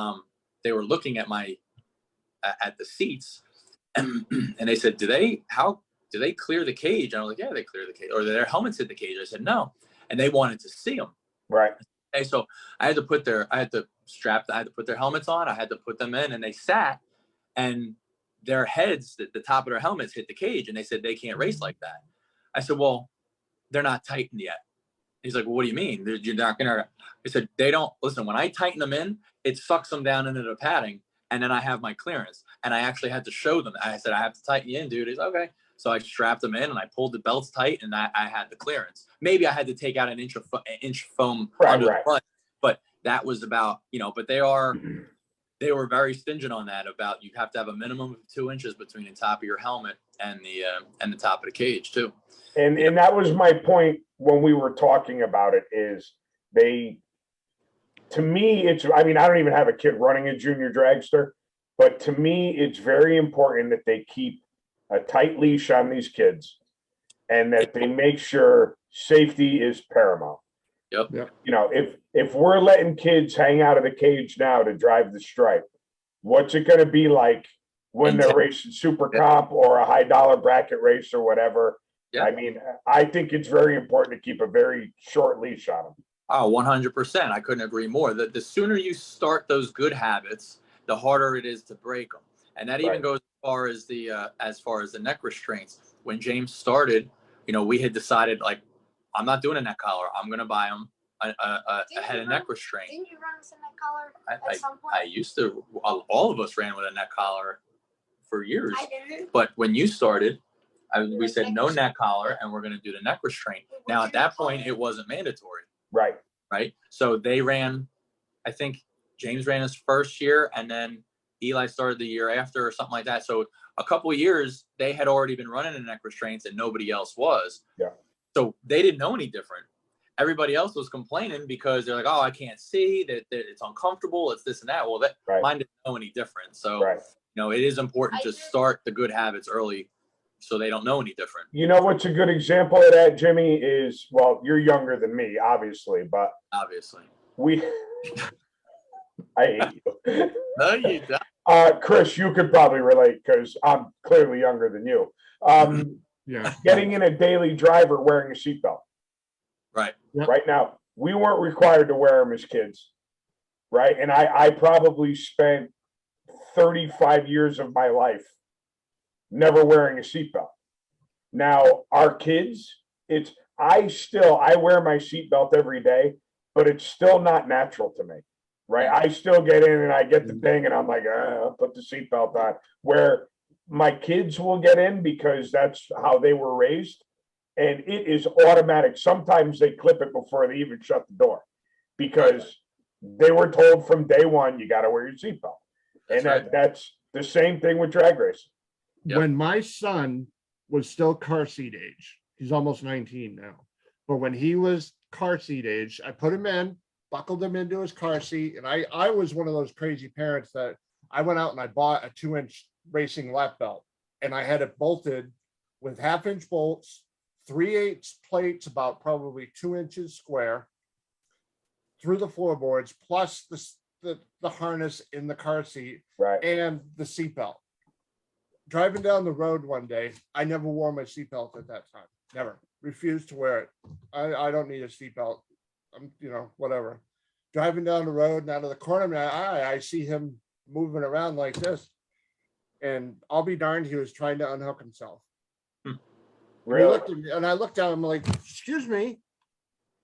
they were looking at at the seats, and they said, do they clear the cage? And I was like, yeah, they clear the cage. Or do their helmets hit the cage? I said, no. And they wanted to see them. Right. Okay, so I had to put their helmets on. I had to put them in, and they sat, and their heads, the top of their helmets hit the cage, and they said they can't race like that. I said, well, they're not tightened yet. He's like, well, what do you mean? You're not gonna. I said, they don't listen. When I tighten them in, it sucks them down into the padding, and then I have my clearance. And I actually had to show them. I said, I have to tighten you in, dude. He's okay. So I strapped them in, and I pulled the belts tight, and I had the clearance. Maybe I had to take out an inch foam under the butt, but that was about, but they were very stringent on that. About you have to have a minimum of 2 inches between the top of your helmet and the top of the cage too. And that was my point when we were talking about it. Is to me, I don't even have a kid running a junior dragster, but to me, it's very important that they keep a tight leash on these kids and that they make sure safety is paramount. Yep. If we're letting kids hang out of the cage now to drive the stripe, what's it going to be like when they're racing super comp or a high dollar bracket race or whatever? Yeah. I think it's very important to keep a very short leash on them. Oh, 100%. I couldn't agree more. The sooner you start those good habits, the harder it is to break them. And that even goes as far as the neck restraints. When James started, we had decided, like, I'm not doing a neck collar. I'm going to buy him a head and neck restraint. Didn't you run with a neck collar at some point? I used to. All of us ran with a neck collar for years. I didn't. But when you started, we said no neck collar, and we're going to do the neck restraint. Now, at that point, it wasn't mandatory. Right. So they ran, I think James ran his first year, and then Eli started the year after or something like that. So a couple of years, they had already been running the neck restraints and nobody else was. Yeah. So they didn't know any different. Everybody else was complaining because they're like, oh, I can't see, that it's uncomfortable, it's this and that. Well, mine didn't know any different. So it is important to start the good habits early so they don't know any different. You know what's a good example of that, Jimmy, is, well, you're younger than me, obviously, but Obviously. I hate you. No, you don't. Chris, you could probably relate because I'm clearly younger than you. Yeah. Getting in a daily driver wearing a seatbelt. Right. Yep. Right now, we weren't required to wear them as kids, right? And I probably spent 35 years of my life never wearing a seatbelt. Now, our kids, I wear my seatbelt every day, but it's still not natural to me, right? I still get in and I get the thing and I'm like, I'll put the seatbelt on. Where my kids will get in because that's how they were raised, and it is automatic. Sometimes they clip it before they even shut the door because they were told from day one, you got to wear your seatbelt. And that's the same thing with drag racing. Yep. When my son was still car seat age, he's almost 19 now, but when he was car seat age, I put him in, buckled him into his car seat, and I was one of those crazy parents that I went out and I bought a 2-inch racing lap belt, and I had it bolted with 1/2-inch bolts, 3/8 plates, about probably 2 inches square, through the floorboards, plus the harness in the car seat, Right. and the seatbelt. Driving down the road one day, I never wore my seatbelt at that time. Never. Refused to wear it. I don't need a seatbelt. I'm, whatever. Driving down the road and out of the corner of my eye, I see him moving around like this. And I'll be darned, he was trying to unhook himself. Really? He looked at me, and I looked at him like, excuse me,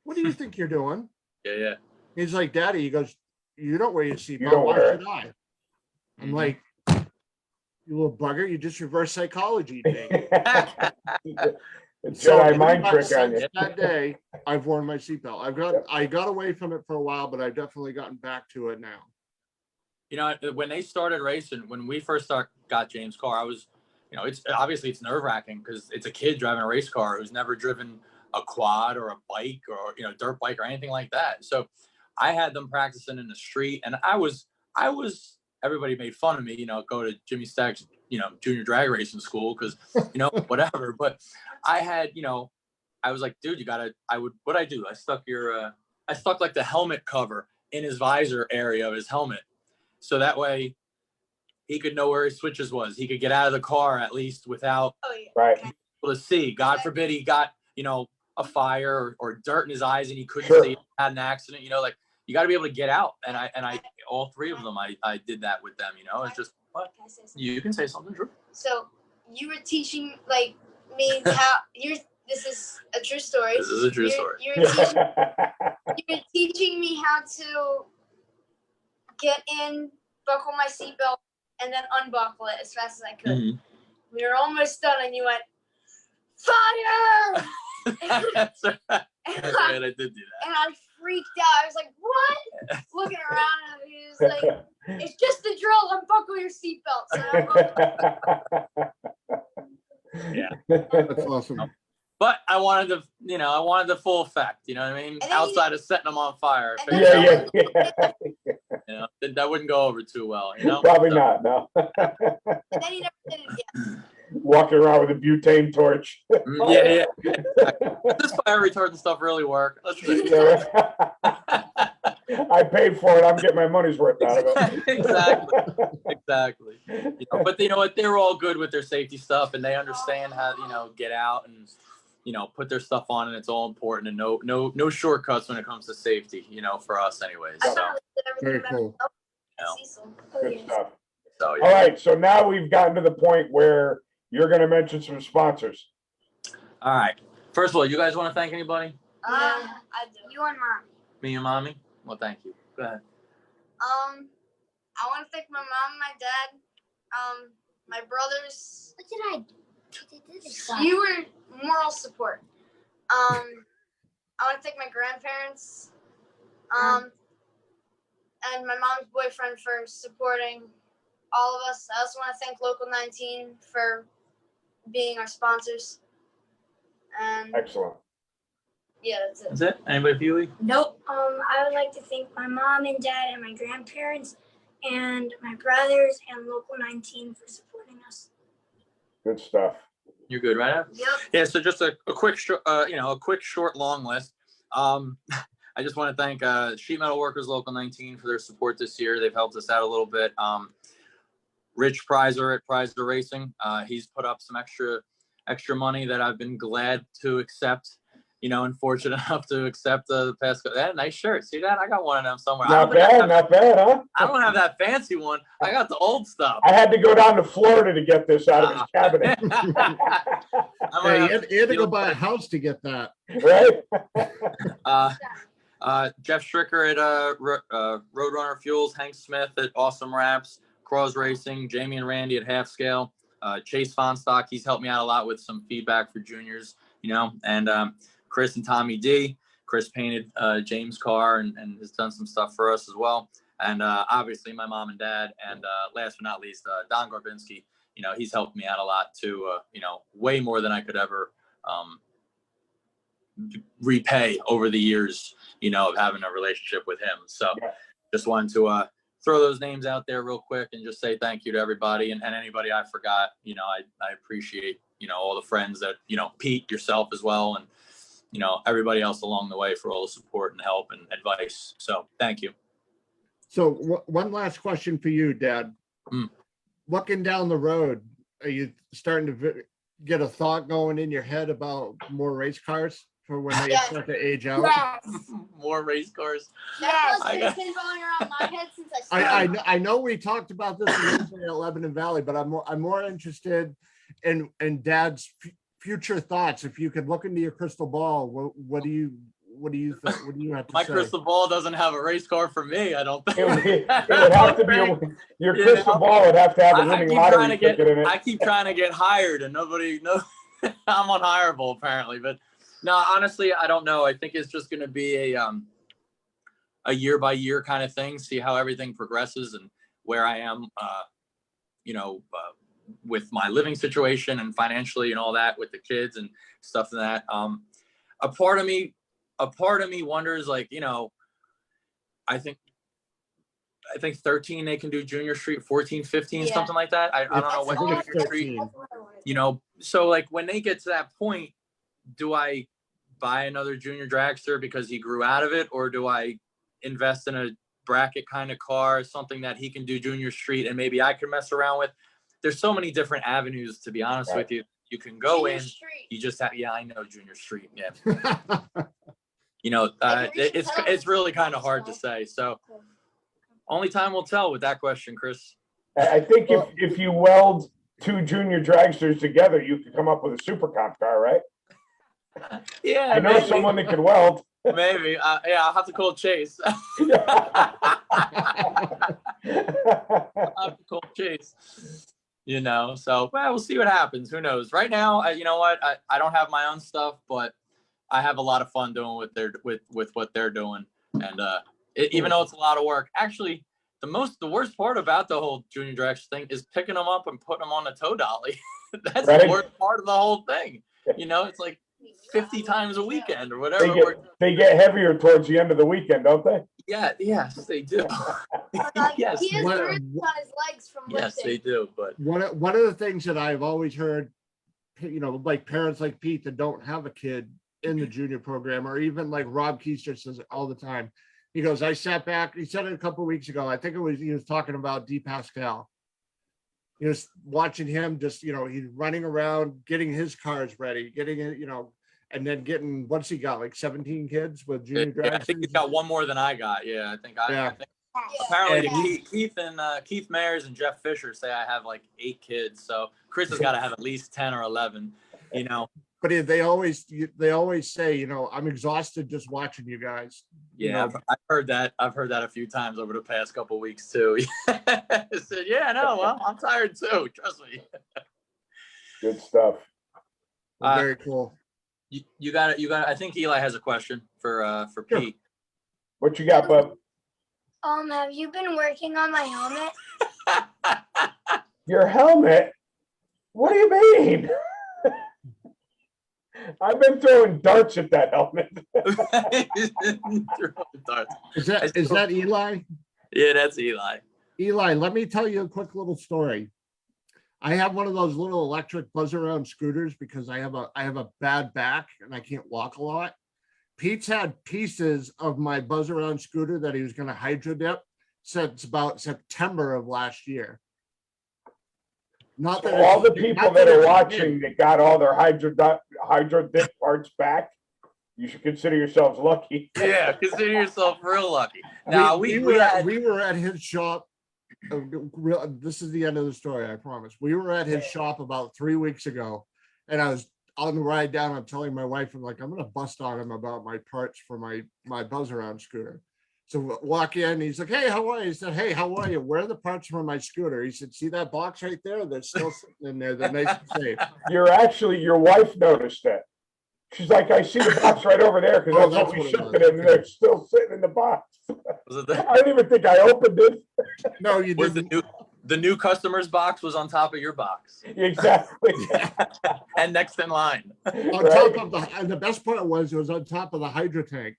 what do you think you're doing? Yeah. He's like, Daddy, he goes, you don't wear your You seatbelt. don't Why wear should I? I'm like, you little bugger, you just reverse psychology me. Jedi mind trick on you. Since that day, I've worn my seatbelt. I got away from it for a while, but I've definitely gotten back to it now. When they started racing, when we first got James' car, I was, it's nerve-wracking because it's a kid driving a race car who's never driven a quad or a bike or, dirt bike or anything like that. So I had them practicing in the street, and I was, everybody made fun of me, go to Jimmy Stack's, junior drag racing school because, whatever. But I had, I was like, dude, what'd I do? I stuck like the helmet cover in his visor area of his helmet. So that way he could know where his switches was. He could get out of the car at least without Right. able to see. God forbid he got, a fire or dirt in his eyes and he couldn't see, had an accident, you got to be able to get out. And I all three of them, I did that with them, It's just, what? You can say something, true. So you were teaching me how this is a true story. This is a true story. You were teaching me how to get in, buckle my seatbelt, and then unbuckle it as fast as I could. Mm-hmm. We were almost done, and you went, fire! That's right. I did do that. And I freaked out. I was like, what? Looking around, and he was like, it's just a drill. Unbuckle your seatbelt. So Yeah. That's awesome. But I wanted the full effect. You know what I mean? Outside of setting them on fire. Yeah. That wouldn't go over too well. Probably not. No. And then he never did it again. Walking around with a butane torch. Yeah. This fire retardant stuff really work. Let's see. Yeah. I paid for it. I'm getting my money's worth out of it. Exactly. But you know what? They were all good with their safety stuff, and they understand how get out and put their stuff on, and it's all important. And no shortcuts when it comes to safety. For us, anyways. So Very cool. Good stuff. So yeah. All right. So now we've gotten to the point where you're going to mention some sponsors. All right. First of all, you guys want to thank anybody? I do. You and Mom. Me and Mommy? Well, thank you. Go ahead. I want to thank my mom, my dad, my brothers. What did I do? You were moral support. I want to thank my grandparents, and my mom's boyfriend for supporting all of us. I also want to thank Local 19 for being our sponsors. And Excellent. yeah, that's it. That's it? Anybody, Huey? Nope. I would like to thank my mom and dad and my grandparents and my brothers and Local 19 for supporting us. Good stuff. You're good, right? Ab? Yep. Yeah. So just a quick, a quick, short, long list. I just want to thank Sheet Metal Workers Local 19 for their support this year. They've helped us out a little bit. Rich Prizer at Prizer Racing, he's put up some extra money that I've been glad to accept. And fortunate enough to accept the past. That nice shirt. See that? I got one of them somewhere. Not bad, huh? I don't have that fancy one. I got the old stuff. I had to go down to Florida to get this out of his cabinet. Hey, you had to go buy a house to get that. Right? Jeff Stricker at Roadrunner Fuels, Hank Smith at Awesome Wraps, Cross Racing, Jamie and Randy at Half Scale, Chase Fonstock. He's helped me out a lot with some feedback for juniors, and Chris and Tommy D. Chris painted James' car and has done some stuff for us as well. And obviously my mom and dad. And last but not least, Don Gorbinski. He's helped me out a lot too. Way more than I could ever repay over the years, of having a relationship with him. So just wanted to throw those names out there real quick and just say thank you to everybody and anybody I forgot. I appreciate, all the friends that, Pete, yourself as well. And, everybody else along the way for all the support and help and advice. So thank you. So one last question for you, Dad. Mm. Looking down the road, are you starting to get a thought going in your head about more race cars for when they start to age out? Yes. More race cars. Yes. It's been going around my head since I started. I know we talked about this originally at Lebanon Valley, but I'm more interested in Dad's future thoughts. If you could look into your crystal ball, what do you think? What do you have to My say? crystal ball doesn't have a race car for me, I don't think. It would have to be your crystal ball would have to have a winning lottery ticket in it. I keep trying to get hired and nobody knows. I'm unhireable apparently, but no, honestly, I don't know. I think it's just going to be a year by year kind of thing. See how everything progresses and where I am, with my living situation and financially and all that with the kids and stuff like that. A part of me wonders, like, I think 13 they can do junior street, 14, 15, something like that. I don't know what junior street, so like when they get to that point, do I buy another junior dragster because he grew out of it, or do I invest in a bracket kind of car, something that he can do junior street and maybe I can mess around with? There's so many different avenues, to be honest with you. You can go Junior in, Street. you just have, I know junior street. Yeah. It's really kind of hard to say. So only time will tell with that question, Chris. I think if you weld two junior dragsters together, you could come up with a super comp car, right? Yeah. I know maybe. someone that could weld. Maybe. I'll have to call Chase. I'll have to call Chase. So we'll see what happens. Who knows? Right now, I don't have my own stuff, but I have a lot of fun doing with what they're doing. And even though it's a lot of work, actually, the worst part about the whole junior dragster thing is picking them up and putting them on the tow dolly. That's the worst part of the whole thing. It's like 50 times a weekend or whatever. They get heavier towards the end of the weekend, don't they? Yeah, yes, they do. Yes, He has ribs on his legs from lifting. yes, they do. But one of the things that I've always heard, like parents like Pete that don't have a kid in the junior program, or even like Rob Keister says it all the time. He goes, I sat back, he said it a couple of weeks ago. I think he was talking about D. Pascal. Watching him just, he's running around, getting his cars ready, getting it, and then getting, what's he got, like 17 kids with junior dragsters? I think he's got one more than I got. Yeah, I think apparently Keith Mayers and Jeff Fisher say I have like 8 kids. So Chris has got to have at least 10 or 11, But they always say, I'm exhausted just watching you guys. Yeah, I've heard that. I've heard that a few times over the past couple of weeks too. I said, I'm tired too. Trust me. Good stuff. Very cool. You got it. I think Eli has a question for Pete. What you got, bub? Have you been working on my helmet? Your helmet? What do you mean? I've been throwing darts at that helmet. Is that Eli? Yeah, that's Eli. Eli, let me tell you a quick little story. I have one of those little electric buzz around scooters because I have a bad back and I can't walk a lot. Pete's had pieces of my buzz around scooter that he was going to hydro dip since about September of last year. Not So that all the it's- people not that are it's watching big. that got all their hydro dip parts back, you should consider yourselves lucky. Yeah, consider yourself real lucky. Now we were at his shop. This is the end of the story, I promise. We were at his shop about 3 weeks ago, and I was on the ride down. I'm telling my wife, I'm like, I'm gonna bust on him about my parts for my buzz around scooter. So walk in, he's like, hey, how are you? He said, hey, how are you? Where are the parts for my scooter? He said, see that box right there? They're still sitting in there. They're nice and safe. Your wife noticed that. She's like, I see the box right over there because Oh, that's that's what we what it shipped was. it in, and Okay. they're still sitting in the box. was it the, I don't even think I opened it. No, you was didn't. the new customer's box was on top of your box Exactly. and next in line. On Right? top of and the best part was it was on top of the hydro tank.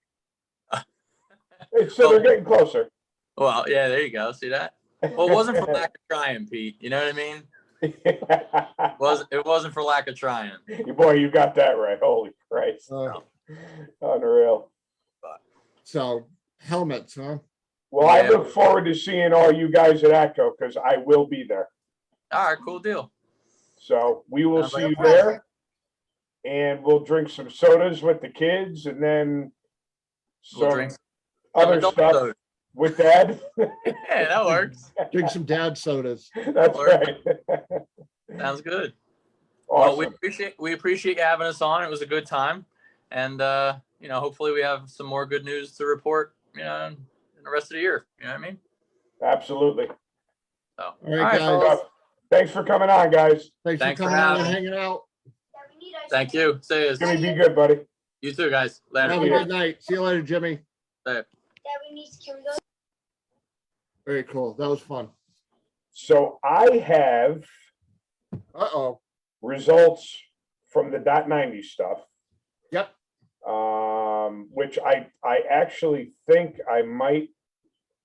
So they're getting closer. Well, yeah, there you go. See that? Well, it wasn't for lack of trying, Pete. You know what I mean? It wasn't for lack of trying. Boy, you got that right. Holy Christ. Unreal. So helmets, huh? Well, I Yeah. look forward to seeing all you guys at ATCO because I will be there. All right, cool deal. So we will Sounds see like you a plan. there. And we'll drink some sodas with the kids and then We'll some drink some other adult stuff soda. with Dad. Yeah, that works. Drink some dad sodas. That's right. Sounds good. Well, Awesome. we appreciate you having us on. It was a good time, and hopefully we have some more good news to report. In the rest of the year. You know what I mean? Absolutely. So, All right, guys. fellas. Thanks for coming on, guys. Thanks Thanks for for coming out and having hanging out. Yeah, we need ice Thank cream. you. Say it. Jimmy, be good, buddy. You too, guys. Later. Have a good night. See you later, Jimmy. Dad, can we go? Very cool. That was fun. So I have Uh-oh. results from the .90 stuff. Yep. Which I actually think I might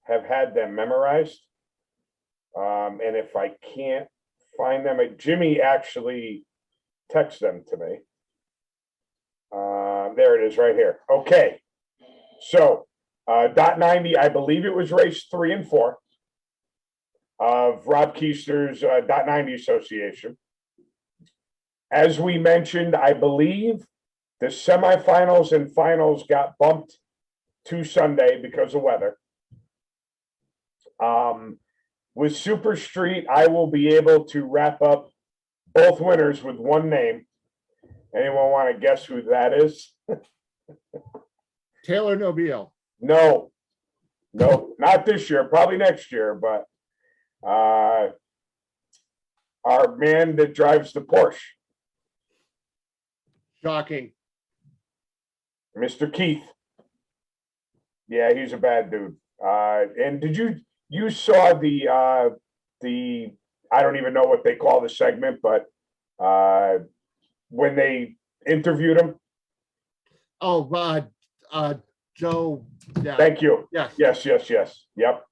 have had them memorized. And if I can't find them, Jimmy actually texted them to me. There it is right here. Okay. So .90, I believe it was race 3 and 4 of Rob Keister's .90 Association. As we mentioned, I believe the semifinals and finals got bumped to Sunday because of weather. With Super Street, I will be able to wrap up both winners with one name. Anyone want to guess who that is? Taylor Nobile. No, not this year, probably next year, but our man that drives the Porsche, Shocking. Mr. Keith. Yeah, he's a bad dude. And did you saw the I don't even know what they call the segment, but when they interviewed him. Oh, Joe. Yeah. Thank you. Yes. Yes. Yep.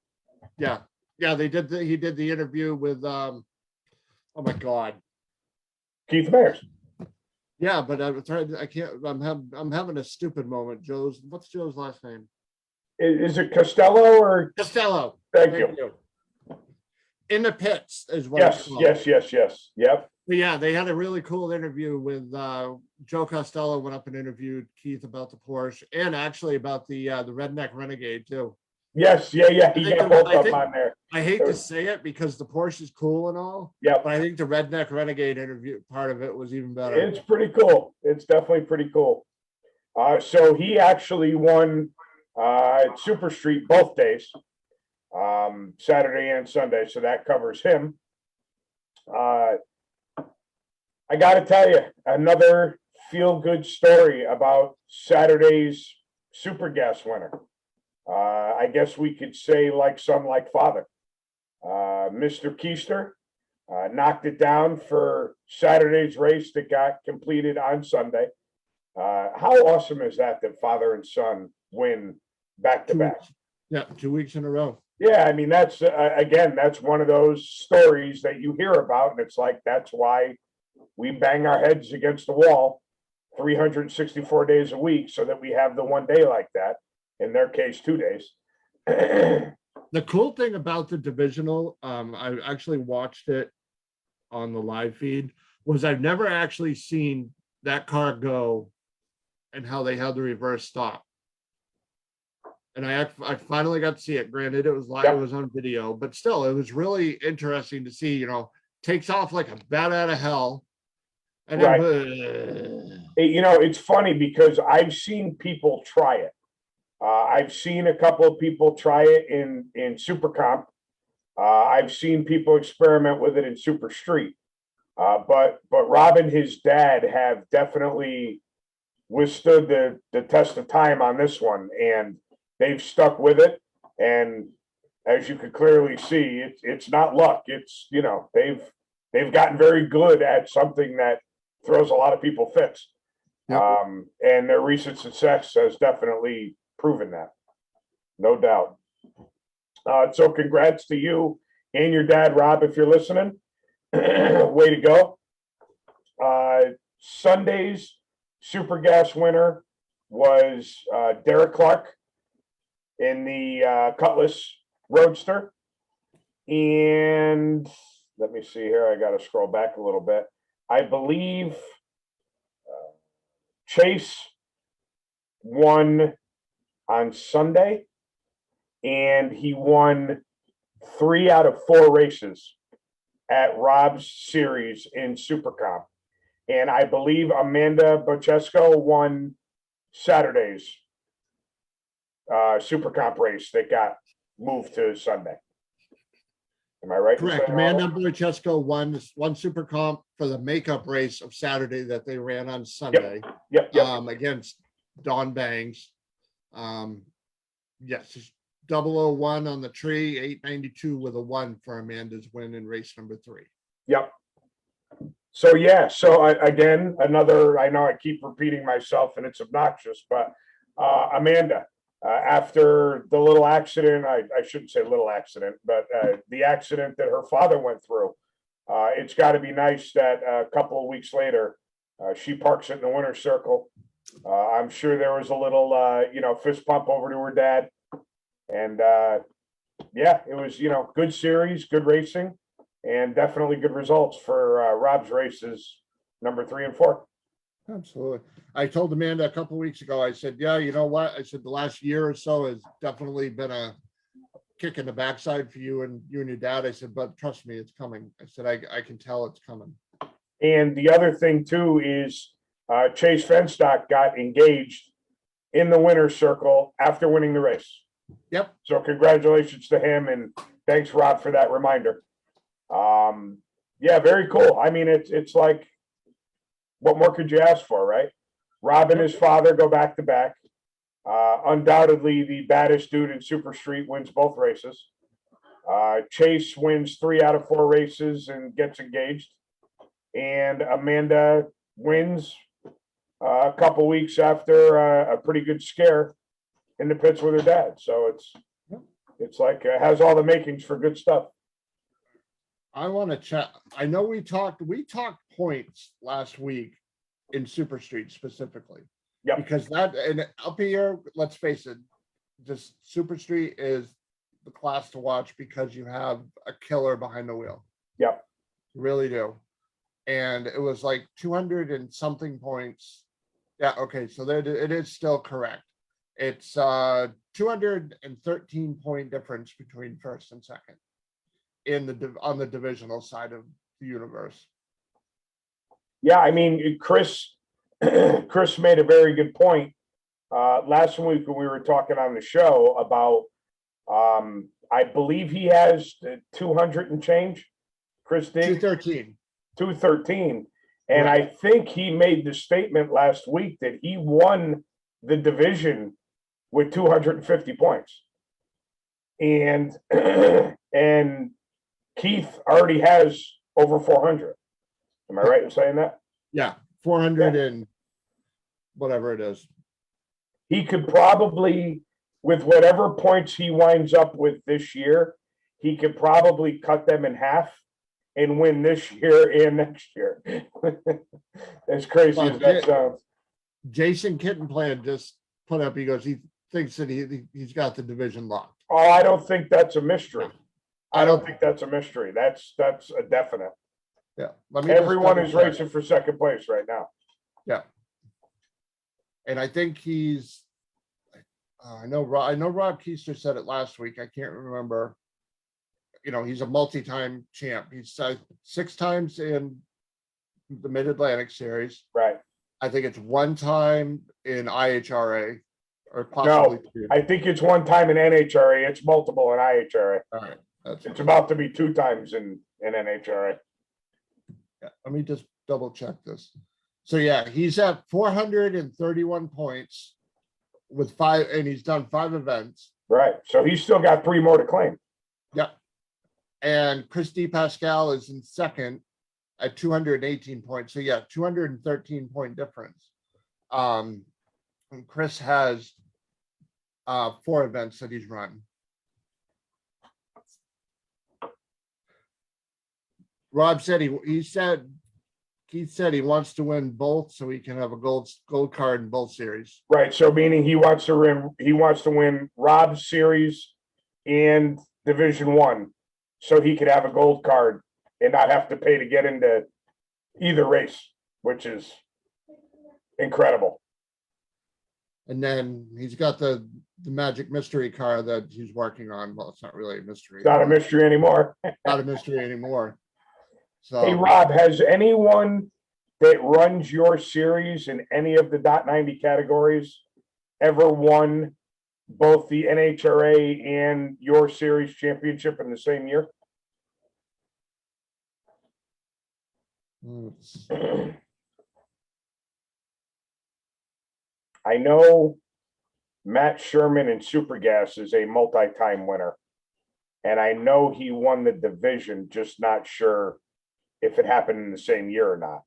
Yeah. Yeah. He did the interview with oh my God. Keith Mayers. Yeah, but I'm trying. I can't. I'm having a stupid moment. What's Joe's last name? Is it Costello or? Costello. Thank you. In the pits is what. Yes. Yep. But yeah, they had a really cool interview with Joe Costello. Went up and interviewed Keith about the Porsche and actually about the Redneck Renegade too. Yes. Yeah. He got both up on there. I hate to say it because the Porsche is cool and all. Yeah. But I think the Redneck Renegade interview part of it was even better. It's pretty cool. It's definitely pretty cool. So he actually won Super Street both days, Saturday and Sunday. So that covers him. I got to tell you, another feel-good story about Saturday's Super Gas winner. I guess we could say like son, like father. Mr. Keister knocked it down for Saturday's race that got completed on Sunday. How awesome is that father and son win back to back? Yeah, 2 weeks in a row. Yeah, I mean, that's, again, that's one of those stories that you hear about, and it's like, that's why we bang our heads against the wall 364 days a week, so that we have the one day like that, in their case, 2 days. The cool thing about the divisional, I actually watched it on the live feed, was I've never actually seen that car go and how they had the reverse stop. And I finally got to see it. Granted, it was live, Yep. it was on video, but still, it was really interesting to see, takes off like a bat out of hell. And then, It's funny because I've seen people try it. I've seen a couple of people try it in Super Comp. I've seen people experiment with it in Super Street. But Rob and his dad have definitely withstood the test of time on this one, and they've stuck with it. And as you could clearly see, it's not luck. It's, they've gotten very good at something that throws a lot of people fits. Yep. And their recent success has definitely proven that, no doubt. So congrats to you and your dad, Rob, if you're listening. Way to go. Sunday's Super Gas winner was Derek Clark in the Cutlass Roadster. And let me see here. I got to scroll back a little bit. I believe Chase won on Sunday, and he won 3 out of 4 races at Rob's series in Super Comp. And I believe Amanda Bochesco won Saturday's Super Comp race that got moved to Sunday. Am I right? correct. Amanda Bochesco won Super Comp for the makeup race of Saturday that they ran on Sunday. Yep. Against Dawn Bangs. Yes, 001 on the tree, 892 with a 1 for Amanda's win in race number 3. Yep. So again, another, I know I keep repeating myself and it's obnoxious, but Amanda, after the little accident, I shouldn't say little accident, but the accident that her father went through, it's got to be nice that a couple of weeks later, she parks it in the winner's circle. I'm sure there was a little, fist pump over to her dad. And it was, good series, good racing, and definitely good results for Rob's races number 3 and 4. Absolutely. I told Amanda a couple of weeks ago, I said, yeah, you know what? I said the last year or so has definitely been a kick in the backside for you and your dad. I said, but trust me, it's coming. I said, I can tell it's coming. And the other thing too is Chase Fenstock got engaged in the winner's circle after winning the race. Yep. So congratulations to him, and thanks, Rob, for that reminder. Very cool. I mean, it's like, what more could you ask for, right? Rob and his father go back to back. Undoubtedly, the baddest dude in Super Street wins both races. Chase wins 3 out of 4 races and gets engaged. And Amanda wins a couple weeks after a pretty good scare in the pits with her dad. So it's like it has all the makings for good stuff. I want to chat. I know we talked points last week in Super Street specifically. Yep. Because that, and up here, let's face it, this Super Street is the class to watch because you have a killer behind the wheel. Yep. You really do. And it was like 200 and something points. Yeah, okay, so that it is still correct. It's 213 point difference between first and second on the divisional side of the universe. Yeah, I mean, Chris made a very good point last week when we were talking on the show about I believe he has 200 and change. Chris did 213. And Right. I think he made the statement last week that he won the division with 250 points. And and Keith already has over 400. Am I right in saying that? Yeah, 400 and whatever it is. He could probably with whatever points he winds up with this year, he could probably cut them in half and win this year and next year. As crazy as that sounds. Jason Kittenplan just put up, he goes, he thinks that he's got the division locked. Oh, I don't think that's a mystery. I don't think that's a mystery. That's a definite. Yeah. Everyone is racing for second place right now. Yeah. And I think he's, I know Rob Keister said it last week. I can't remember. You know, he's a multi-time champ. He's 6 times in the Mid-Atlantic Series. Right. I think it's 1 time in IHRA or possibly 2. I think it's 1 time in NHRA. It's multiple in IHRA. All right. It's about to be 2 times in NHRA. Yeah, let me just double check this. So yeah, he's at 431 points with 5, and he's done 5 events. Right. So he's still got 3 more to claim. Yeah. And Chris DePascal is in second at 218 points. So yeah, 213 point difference. And Chris has 4 events that he's run. Rob said he said he wants to win both so he can have a gold card in both series. Right. So meaning he wants to win Rob's series and Division 1 so he could have a gold card and not have to pay to get into either race, which is incredible. And then he's got the magic mystery car that he's working on. Well, it's not really a mystery. It's not a mystery anymore. Not a mystery anymore. So Hey, Rob, has anyone that runs your series in any of the .90 categories ever won both the NHRA and your series championship in the same year? I know Matt Sherman in Supergas is a multi-time winner. And I know he won the division, just not sure if it happened in the same year or not.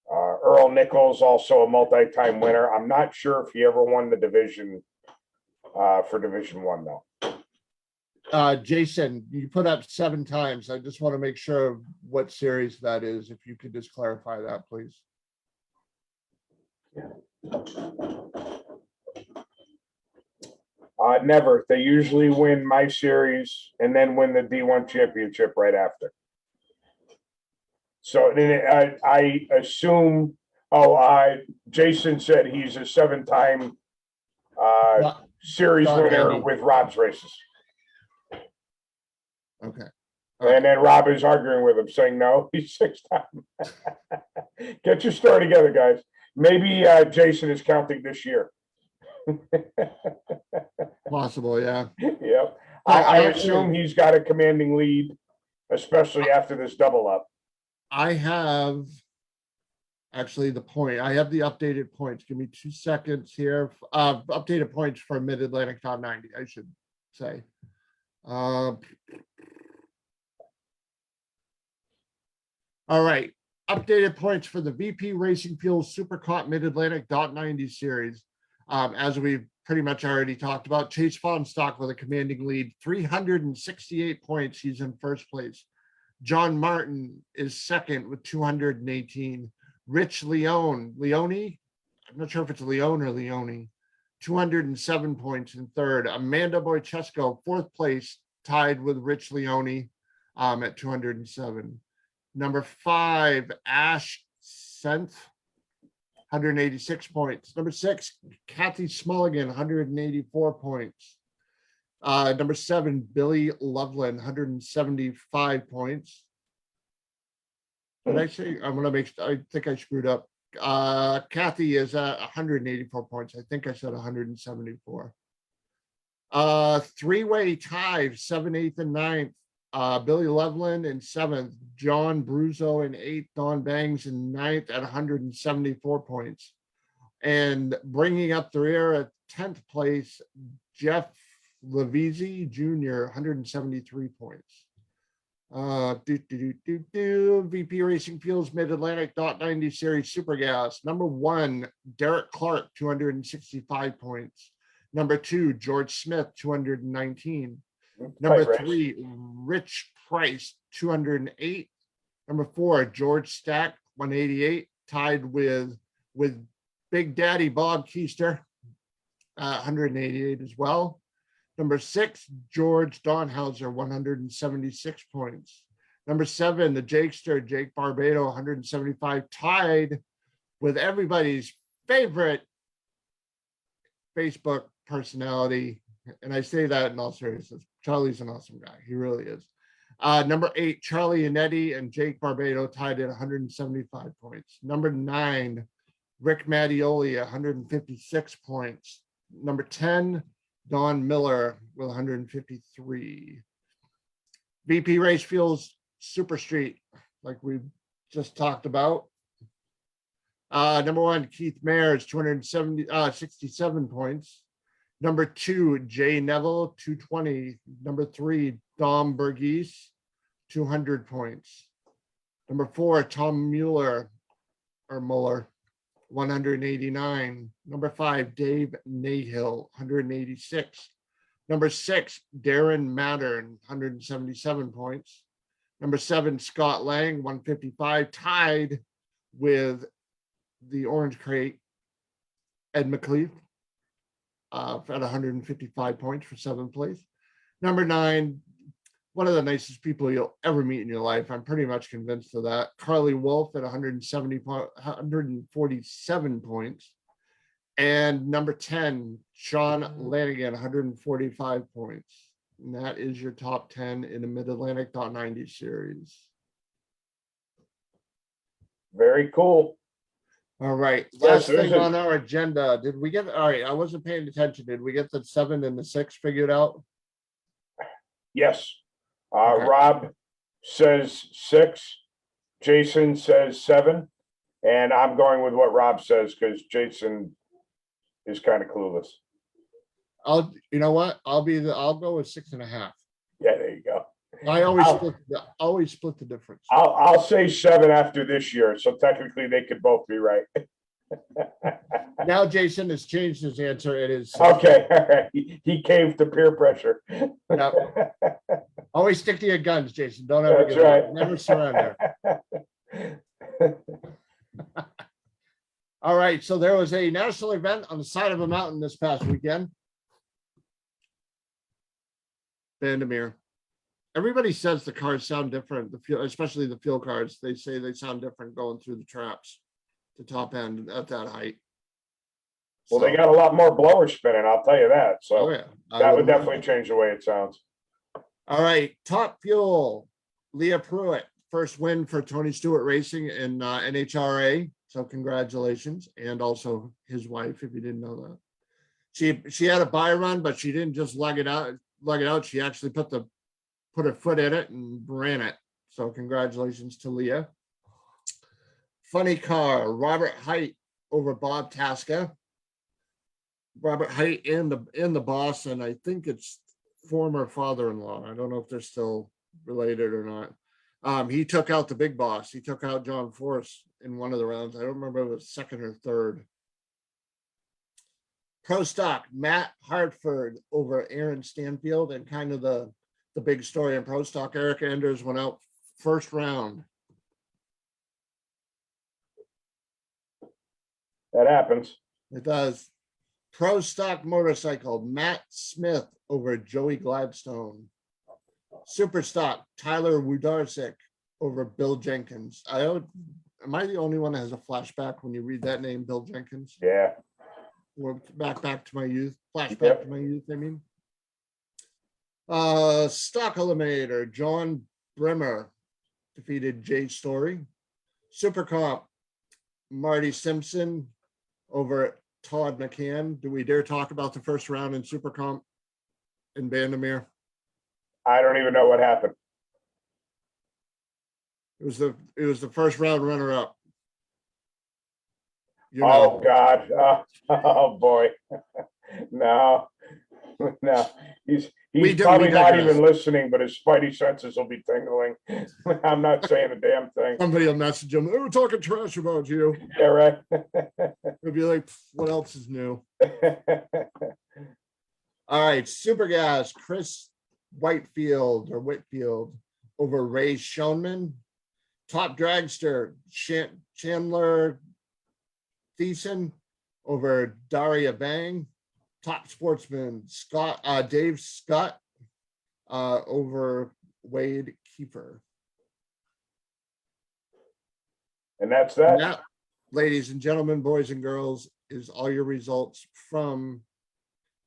Earl Nichols, also a multi-time winner. I'm not sure if he ever won the division for Division 1 though. Jason, you put up 7 times. I just want to make sure what series that is. If you could just clarify that, please. Never. They usually win my series and then win the D1 championship right after. So then I assume, Jason said he's a 7-time series winner with Rob's races. Okay. And then Rob is arguing with him, saying no, he's 6-time. Get your story together, guys. Maybe Jason is counting this year. Possible, yeah. Yep. I assume he's got a commanding lead, especially after this double up. I have actually the point. I have the updated points. Give me 2 seconds here. Updated points for Mid-Atlantic top 90, I should say. All right. Updated points for the VP Racing Fuels Super Comp Mid-Atlantic .90 series. As we've pretty much already talked about, Chase Fonstock with a commanding lead, 368 points. He's in first place. John Martin is second with 218. Rich Leone, I'm not sure if it's Leone or Leone, 207 points in third. Amanda Boychesko, 4th place, tied with Rich Leone at 207. Number 5, Ash Senth, 186 points. Number 6, Kathy Smulligan, 184 points. Number 7, Billy Loveland, 175 points. Did I say? I'm gonna make. I think I screwed up. Kathy is at 184 points. I think I said 174. 3-way tie, 7th, 8th, and 9th. Billy Loveland in 7th. John Bruzo in 8th. Don Bangs in 9th at 174 points. And bringing up the rear at 10th place, Jeff Levisi Jr., 173 points. VP Racing Fuels Mid-Atlantic .90 Series Super Gas. Number 1, Derek Clark, 265 points. Number 2, George Smith, 219. Tight Number race. 3, Rich Price, 208. Number 4, George Stack, 188, tied with Big Daddy Bob Keister, 188 as well. Number 6, George Donhauser, 176 points. Number 7, the Jakester, Jake Barbado, 175, tied with everybody's favorite Facebook personality. And I say that in all seriousness. Charlie's an awesome guy. He really is. Number 8, Charlie Anetti and Jake Barbado tied at 175 points. Number 9, Rick Mattioli, 156 points. Number 10, Don Miller with 153. VP Race Fuels Super Street, like we just talked about. Number 1, Keith Mayers, 67 points. Number 2, Jay Neville, 220. Number 3, Dom Burgess, 200 points. Number 4, Tom Mueller, 189. Number 5, Dave Nahill, 186. Number 6, Darren Mattern, 177 points. Number 7, Scott Lang, 155, tied with the Orange Crate, Ed McLeaf, at 155 points for 7th place. Number 9, one of the nicest people you'll ever meet in your life. I'm pretty much convinced of that. Carly Wolf at 147 points. And number 10, Sean Lanigan, 145 points. And that is your top 10 in the Mid-Atlantic .90 series. Very cool. All right. Yes, Last there's thing a- on our agenda. Did we get, all right, I wasn't paying attention. Did we get the 7 and the 6 figured out? Yes. Okay. Rob says 6. Jason says 7. And I'm going with what Rob says because Jason is kind of clueless. You know what? I'll go with 6.5. Yeah, there you go. I always I'll- split the difference. I'll say 7 after this year. So technically they could both be right. Now Jason has changed his answer. It is 6. Okay. All right. He caved to peer pressure. Yep. Always stick to your guns, Jason. Don't ever That's give up. right. Never surrender. All right. So there was a national event on the side of a mountain this past weekend. Vandermeer. Everybody says the cars sound different, especially the fuel cars. They say they sound different going through the traps, the top end at that height. Well, they got a lot more blowers spinning, I'll tell you that. Oh, So yeah. that would definitely change the way it sounds. All right. Top Fuel, Leah Pruitt, first win for Tony Stewart Racing in NHRA. So congratulations. And also his wife, if you didn't know that. She had a buy run, but she didn't just lug it out. She actually put her foot in it and ran it. So congratulations to Leah. Funny car, Robert Height over Bob Tasca. Robert Height in the boss, and I think it's former father-in-law. I don't know if they're still related or not. He took out the big boss. He took out John Force in one of the rounds. I don't remember if it was second or third. Pro Stock, Matt Hartford over Aaron Stanfield, and kind of the big story in Pro Stock, Eric Anders went out first round. That happens. It does. Pro Stock Motorcycle, Matt Smith over Joey Gladstone. Super Stock, Tyler Wudarczyk over Bill Jenkins. Am I the only one that has a flashback when you read that name, Bill Jenkins? Yeah. Or back to my youth. Flashback Yep. to my youth, I mean. Stock Eliminator, John Bremer defeated Jay Story. Super Comp, Marty Simpson over Todd McCann. Do we dare talk about the first round in Super Comp in Vandermeer? I don't even know what happened. It was the first round runner up. Oh God. Oh boy. No. He's probably not digress. even listening, but his spidey senses will be tingling. I'm not saying a damn thing. Somebody will message him. They were talking trash about you. Yeah, right. It'd be like, what else is new? All right, Super Gas, Chris Whitfield over Ray Schoenman. Top Dragster, Chandler Thiessen over Daria Bang. Top Sportsman, Dave Scott over Wade Kiefer. And that's And that. that, ladies and gentlemen, boys and girls, is all your results from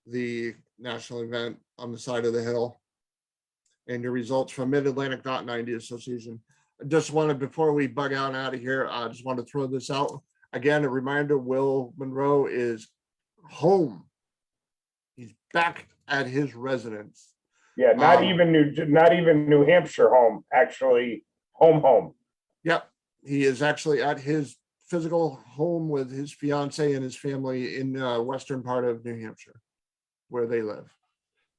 the national event on the side of the hill and your results from Mid-Atlantic Dot 90 Association. I just wanted, before we bug out of here, I just want to throw this out. Again, a reminder, Will Monroe is home. He's back at his residence. Yeah, not even New Hampshire home, actually home. Yep. He is actually at his physical home with his fiance and his family in western part of New Hampshire, where they live.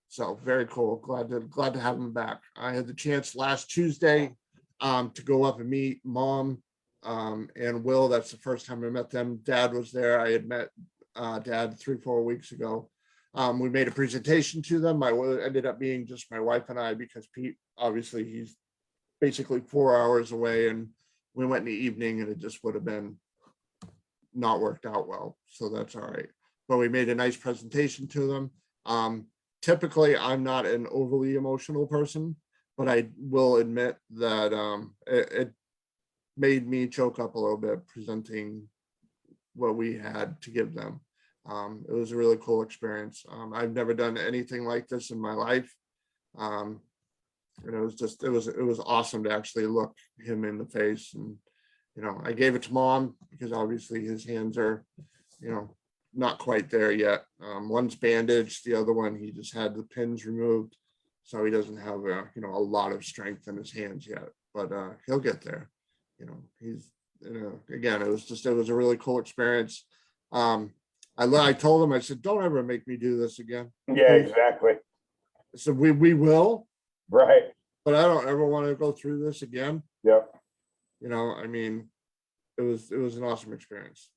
So very cool. Glad to have him back. I had the chance last Tuesday to go up and meet Mom and Will. That's the first time I met them. Dad was there. I had met Dad 3-4 weeks ago. We made a presentation to them. It ended up being just my wife and I, because Pete, obviously, he's basically 4 hours away, and we went in the evening, and it just would have been not worked out well. So that's all right. But we made a nice presentation to them. Typically, I'm not an overly emotional person, but I will admit that it made me choke up a little bit presenting what we had to give them. It was a really cool experience. I've never done anything like this in my life. And it was awesome to actually look him in the face. And, I gave it to Mom because obviously his hands are, not quite there yet. One's bandaged, the other one, he just had the pins removed. So he doesn't have a lot of strength in his hands yet, but he'll get there. He's, again, it was a really cool experience. I told him, I said, don't ever make me do this again. Yeah, exactly. So we will, Right. but I don't ever want to go through this again. Yep. It was an awesome experience,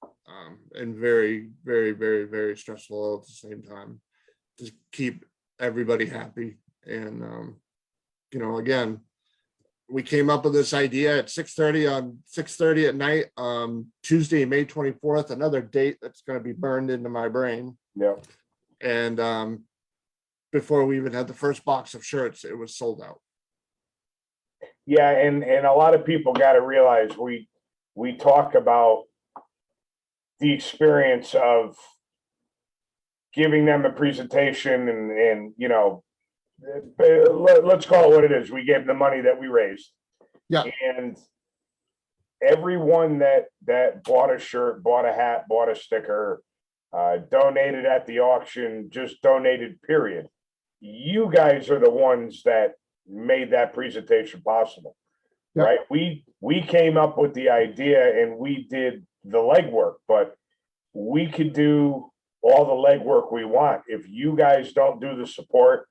and very, very, very, very stressful at the same time. Just keep everybody happy. And again, we came up with this idea at 6:30 at night, Tuesday, May 24th, another date that's going to be burned into my brain. Yep. And before we even had the first box of shirts, it was sold out. Yeah, and a lot of people got to realize we talk about the experience of giving them a presentation and let's call it what it is. We gave the money that we raised. Yeah. And everyone that bought a shirt, bought a hat, bought a sticker, donated at the auction, just donated, period. You guys are the ones that made that presentation possible. Yep. Right? We came up with the idea and we did the legwork, but we could do all the legwork we want. If you guys don't do the support,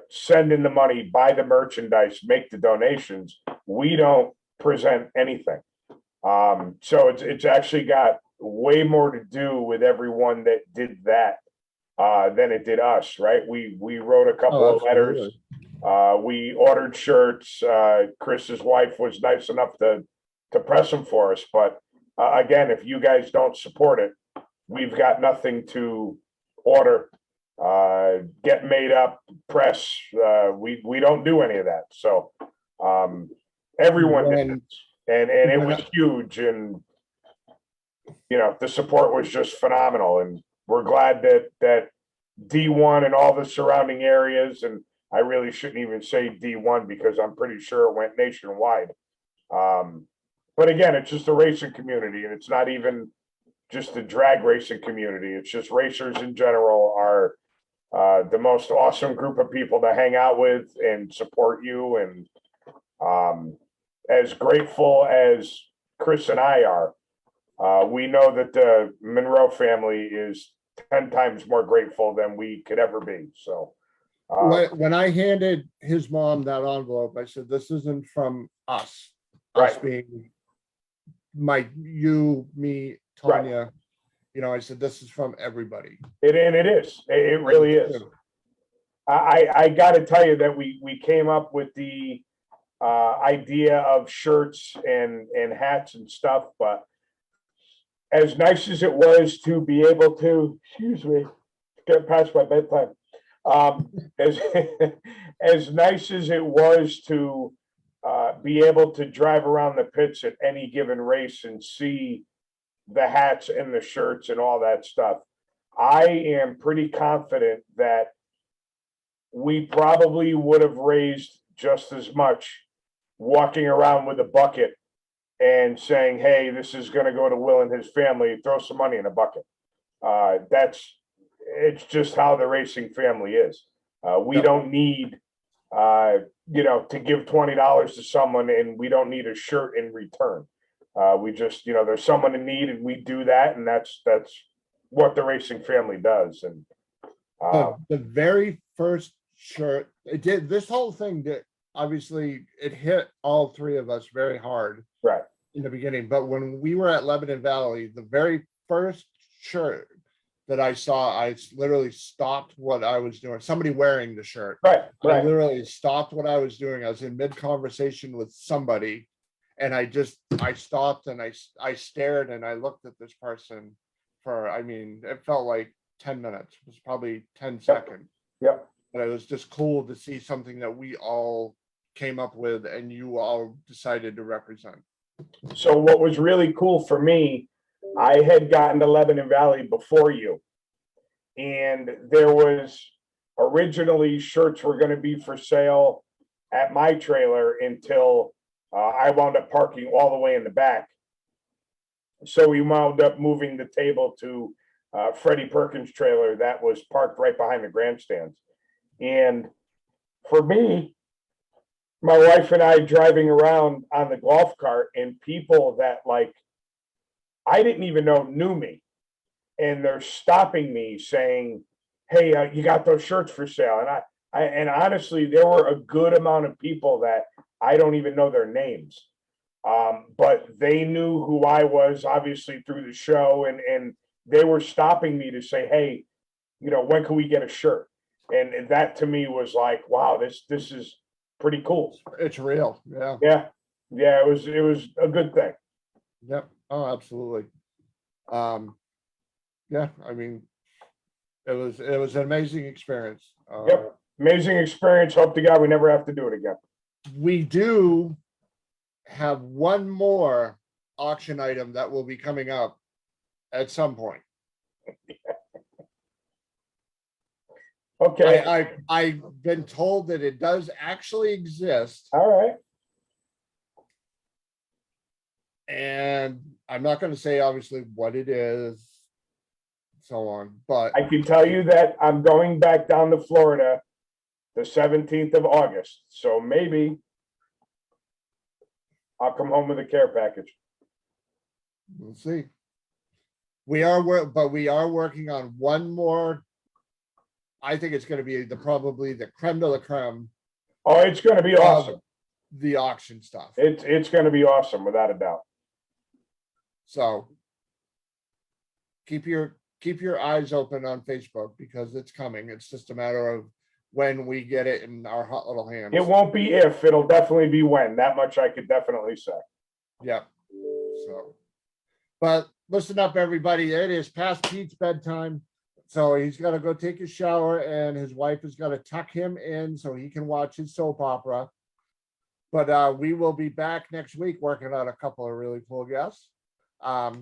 send in the money, buy the merchandise, make the donations, we don't present anything. So it's actually got way more to do with everyone that did that than it did us, right? We wrote a couple of letters. We ordered shirts. Chris's wife was nice enough to press them for us. But again, if you guys don't support it, we've got nothing to order, get made up, press. We don't do any of that. So everyone did it. And it was huge. And, the support was just phenomenal. And we're glad that D1 and all the surrounding areas, and I really shouldn't even say D1 because I'm pretty sure it went nationwide. But again, it's just a racing community, and it's not even just the drag racing community. It's just racers in general are the most awesome group of people to hang out with and support you. And as grateful as Chris and I are, we know that the Monroe family is 10 times more grateful than we could ever be. So when I handed his mom that envelope, I said, this isn't from us. Right. Us being you, me, Tanya, I said, this is from everybody. And it is. It really is. I got to tell you that we came up with the idea of shirts and hats and stuff, but as nice as it was to be able to, excuse me, get past my bedtime. As as nice as it was to be able to drive around the pits at any given race and see the hats and the shirts and all that stuff, I am pretty confident that we probably would have raised just as much walking around with a bucket and saying, hey, this is going to go to Will and his family, throw some money in a bucket. It's just how the racing family is. We don't need, to give $20 to someone, and we don't need a shirt in return. We just, there's someone in need, and we do that, and that's what the racing family does. And the very first shirt, it did, this whole thing did, obviously it hit all three of us very hard right in the beginning, but when we were at Lebanon Valley, the very first shirt that I saw, I literally stopped what I was doing. Somebody wearing the shirt. right I literally stopped what I was doing. I was in mid conversation with somebody, and I stopped and I stared and I looked at this person for, it felt like 10 minutes. It was probably 10 seconds. Yep. But it was just cool to see something that we all came up with and you all decided to represent. So what was really cool for me, I had gotten to Lebanon Valley before you, and there was originally shirts were going to be for sale at my trailer until I wound up parking all the way in the back. So we wound up moving the table to Freddie Perkins' trailer that was parked right behind the grandstands. And for me, my wife and I driving around on the golf cart, and people that I didn't even know knew me, and they're stopping me saying, hey, you got those shirts for sale? And honestly, there were a good amount of people that I don't even know their names. But they knew who I was, obviously, through the show, and they were stopping me to say, hey, when can we get a shirt? And that to me was like, wow, this is pretty cool. It's real. Yeah. It was a good thing. Yep. Oh, absolutely. Yeah, it was an amazing experience. Yep. Amazing experience. Hope to God we never have to do it again. We do have one more auction item that will be coming up at some point. Okay. I've been told that it does actually exist, All right. and I'm not going to say obviously what it is, so on, but I can tell you that I'm going back down to Florida the 17th of August. So maybe I'll come home with a care package. we'll see. We are working on one more. I think it's going to be probably the creme de la creme. Oh, it's going to be awesome. The auction stuff. It's going to be awesome, without a doubt. So keep your eyes open on Facebook, because it's coming. It's just a matter of when we get it in our hot little hands. It won't be if, it'll definitely be when. That much I could definitely say. Yep. So, but listen up, everybody. It is past Pete's bedtime. So he's got to go take a shower, and his wife has got to tuck him in so he can watch his soap opera. But we will be back next week working on a couple of really cool guests. That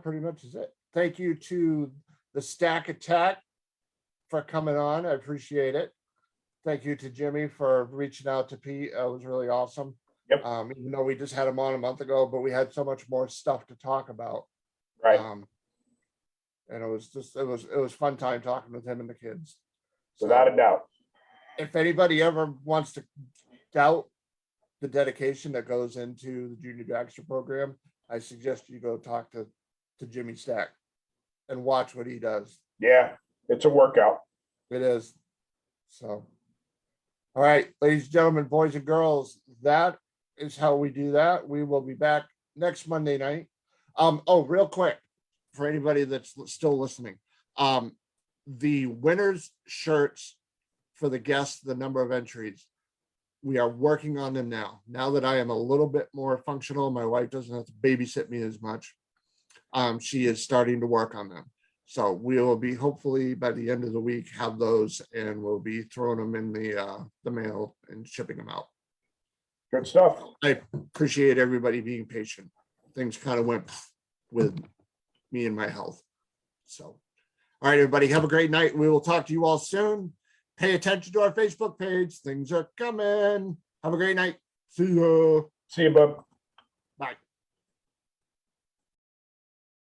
pretty much is it. Thank you to the Stack Attack for coming on. I appreciate it. Thank you to Jimmy for reaching out to Pete. It was really awesome. Yep. Even though we just had him on a month ago, but we had so much more stuff to talk about. Right. And it was fun time talking with him and the kids. Without a doubt. If anybody ever wants to doubt the dedication that goes into the Junior Dragster program, I suggest you go talk to Jimmy Stack and watch what he does. Yeah, it's a workout. It is. So, all right, ladies and gentlemen, boys and girls, that is how we do that. We will be back next Monday night. Oh, real quick, for anybody that's still listening, the winners shirts for the guests, the number of entries, we are working on them now. Now that I am a little bit more functional, my wife doesn't have to babysit me as much. She is starting to work on them. So we will be hopefully by the end of the week have those, and we'll be throwing them in the mail and shipping them out. Good stuff. I appreciate everybody being patient. Things kind of went with me and my health. So, all right, everybody, have a great night. We will talk to you all soon. Pay attention to our Facebook page. Things are coming. Have a great night. See ya. See you, bub.